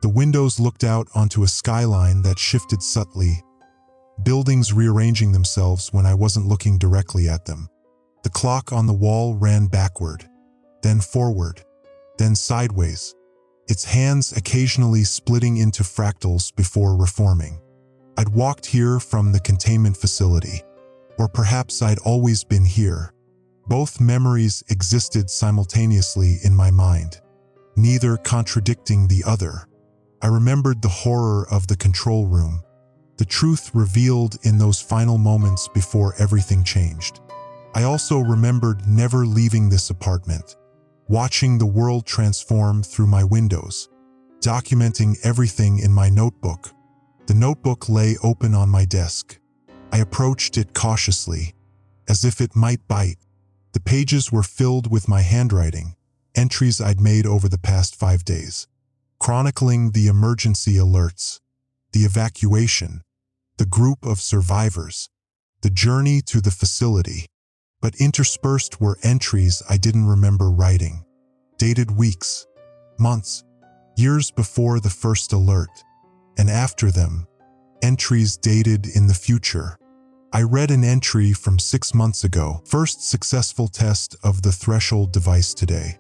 The windows looked out onto a skyline that shifted subtly, buildings rearranging themselves when I wasn't looking directly at them. The clock on the wall ran backward, then forward, then sideways, its hands occasionally splitting into fractals before reforming. I'd walked here from the containment facility, or perhaps I'd always been here. Both memories existed simultaneously in my mind, neither contradicting the other. I remembered the horror of the control room, the truth revealed in those final moments before everything changed. I also remembered never leaving this apartment, watching the world transform through my windows, documenting everything in my notebook. The notebook lay open on my desk. I approached it cautiously, as if it might bite. The pages were filled with my handwriting, entries I'd made over the past 5 days, chronicling the emergency alerts, the evacuation, the group of survivors, the journey to the facility. But interspersed were entries I didn't remember writing, dated weeks, months, years before the first alert, and after them, entries dated in the future. I read an entry from 6 months ago. First successful test of the threshold device today.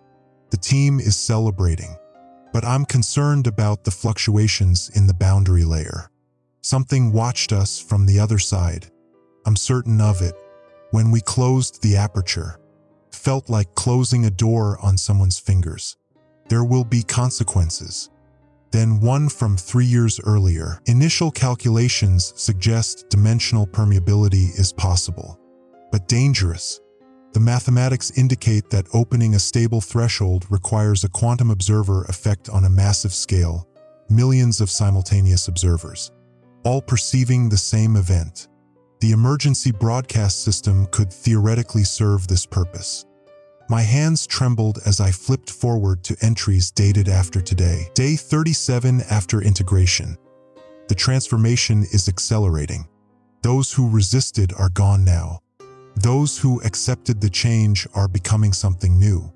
The team is celebrating, but I'm concerned about the fluctuations in the boundary layer. Something watched us from the other side. I'm certain of it. When we closed the aperture, felt like closing a door on someone's fingers. There will be consequences. Then one from 3 years earlier. Initial calculations suggest dimensional permeability is possible, but dangerous. The mathematics indicate that opening a stable threshold requires a quantum observer effect on a massive scale, millions of simultaneous observers, all perceiving the same event. The emergency broadcast system could theoretically serve this purpose. My hands trembled as I flipped forward to entries dated after today. Day 37 after integration. The transformation is accelerating. Those who resisted are gone now. Those who accepted the change are becoming something new.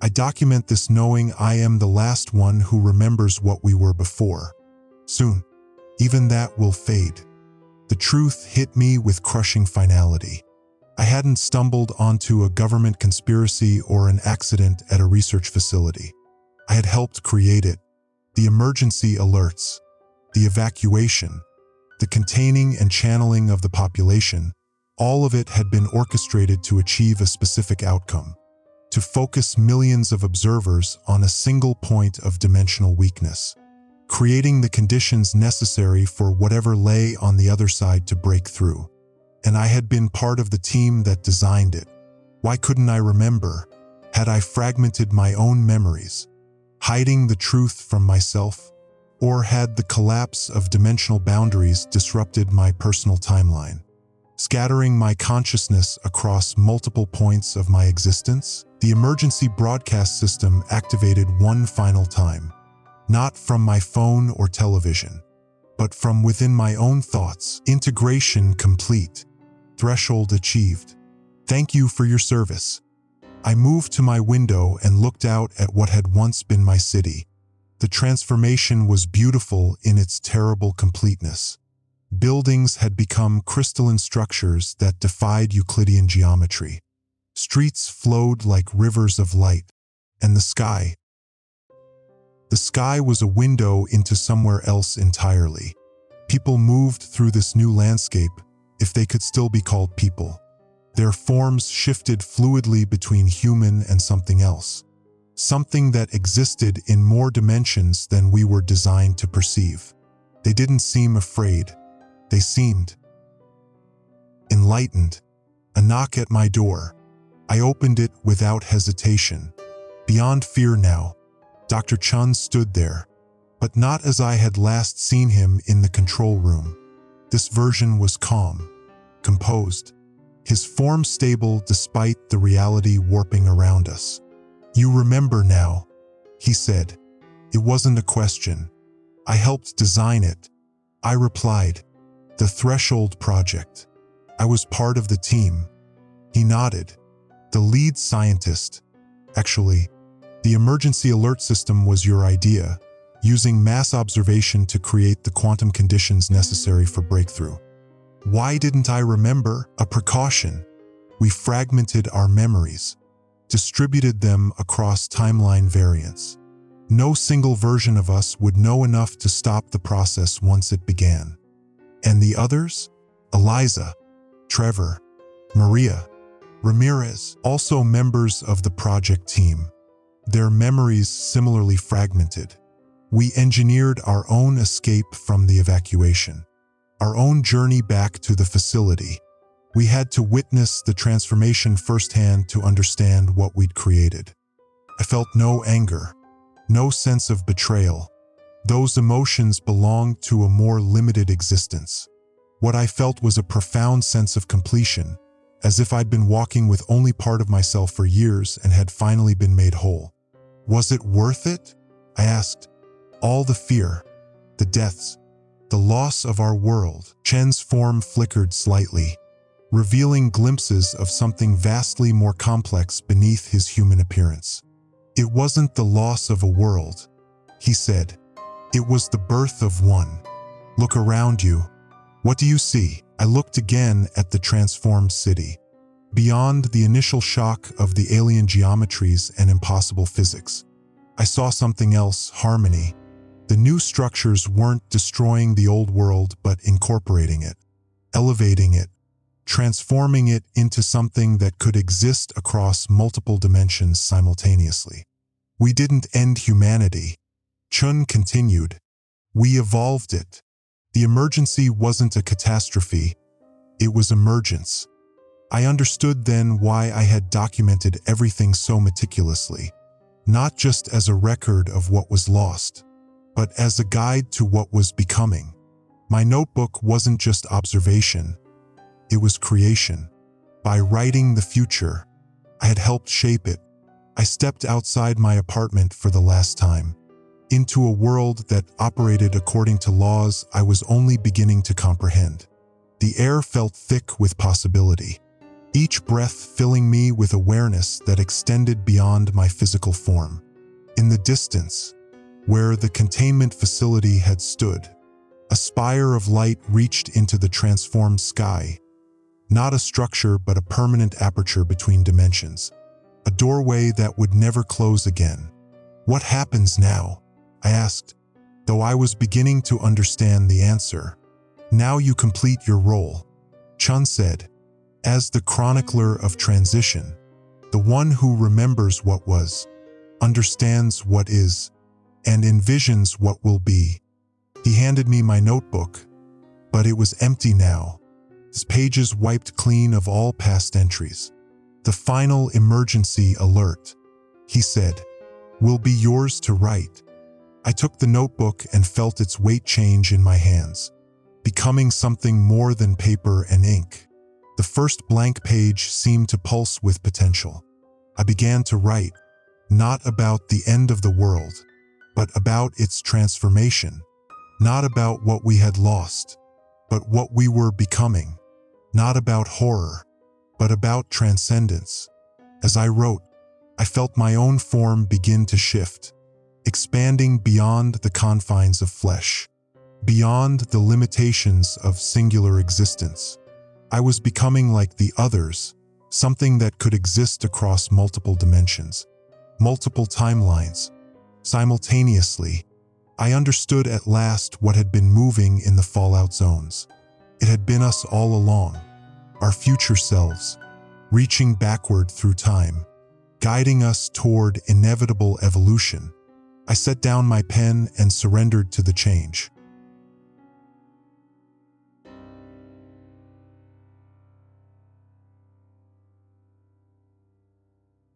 I document this knowing I am the last one who remembers what we were before. Soon, even that will fade. The truth hit me with crushing finality. I hadn't stumbled onto a government conspiracy or an accident at a research facility. I had helped create it. The emergency alerts, the evacuation, the containing and channeling of the population, all of it had been orchestrated to achieve a specific outcome, to focus millions of observers on a single point of dimensional weakness, creating the conditions necessary for whatever lay on the other side to break through. And I had been part of the team that designed it. Why couldn't I remember? Had I fragmented my own memories, hiding the truth from myself? Or had the collapse of dimensional boundaries disrupted my personal timeline, scattering my consciousness across multiple points of my existence? The emergency broadcast system activated one final time, not from my phone or television, but from within my own thoughts. Integration complete. Threshold achieved. Thank you for your service. I moved to my window and looked out at what had once been my city. The transformation was beautiful in its terrible completeness. Buildings had become crystalline structures that defied Euclidean geometry. Streets flowed like rivers of light, and the sky was a window into somewhere else entirely. People moved through this new landscape, if they could still be called people. Their forms shifted fluidly between human and something else, something that existed in more dimensions than we were designed to perceive. They didn't seem afraid. They seemed enlightened. A knock at my door. I opened it without hesitation. Beyond fear now, Dr. Chun stood there, but not as I had last seen him in the control room. This version was calm, composed, his form stable despite the reality warping around us. "You remember now," he said. It wasn't a question. "I helped design it," I replied. "The Threshold Project. I was part of the team." He nodded. "The lead scientist. Actually, the emergency alert system was your idea, using mass observation to create the quantum conditions necessary for breakthrough." Why didn't I remember? A precaution. We fragmented our memories, distributed them across timeline variants. No single version of us would know enough to stop the process once it began. And the others? Eliza, Trevor, Maria, Ramirez, also members of the project team. Their memories similarly fragmented. We engineered our own escape from the evacuation, our own journey back to the facility. We had to witness the transformation firsthand to understand what we'd created. I felt no anger, no sense of betrayal, Those emotions belonged to a more limited existence. What I felt was a profound sense of completion, as if I'd been walking with only part of myself for years and had finally been made whole. Was it worth it? I asked. All the fear, the deaths, the loss of our world. Chen's form flickered slightly, revealing glimpses of something vastly more complex beneath his human appearance. It wasn't the loss of a world, he said. It was the birth of one. Look around you. What do you see? I looked again at the transformed city. Beyond the initial shock of the alien geometries and impossible physics, I saw something else: harmony. The new structures weren't destroying the old world, but incorporating it, elevating it, transforming it into something that could exist across multiple dimensions simultaneously. We didn't end humanity, Chun continued. We evolved it. The emergency wasn't a catastrophe, it was emergence. I understood then why I had documented everything so meticulously, not just as a record of what was lost, but as a guide to what was becoming. My notebook wasn't just observation, it was creation. By writing the future, I had helped shape it. I stepped outside my apartment for the last time, into a world that operated according to laws I was only beginning to comprehend. The air felt thick with possibility, each breath filling me with awareness that extended beyond my physical form. In the distance, where the containment facility had stood, a spire of light reached into the transformed sky. Not a structure, but a permanent aperture between dimensions. A doorway that would never close again. What happens now? I asked, though I was beginning to understand the answer. Now you complete your role, Chun said, as the chronicler of transition, the one who remembers what was, understands what is, and envisions what will be. He handed me my notebook, but it was empty now, its pages wiped clean of all past entries. The final emergency alert, he said, will be yours to write. I took the notebook and felt its weight change in my hands, becoming something more than paper and ink. The first blank page seemed to pulse with potential. I began to write, not about the end of the world, but about its transformation. Not about what we had lost, but what we were becoming. Not about horror, but about transcendence. As I wrote, I felt my own form begin to shift, expanding beyond the confines of flesh, beyond the limitations of singular existence. I was becoming like the others, something that could exist across multiple dimensions, multiple timelines. Simultaneously, I understood at last what had been moving in the fallout zones. It had been us all along, our future selves, reaching backward through time, guiding us toward inevitable evolution. I set down my pen and surrendered to the change.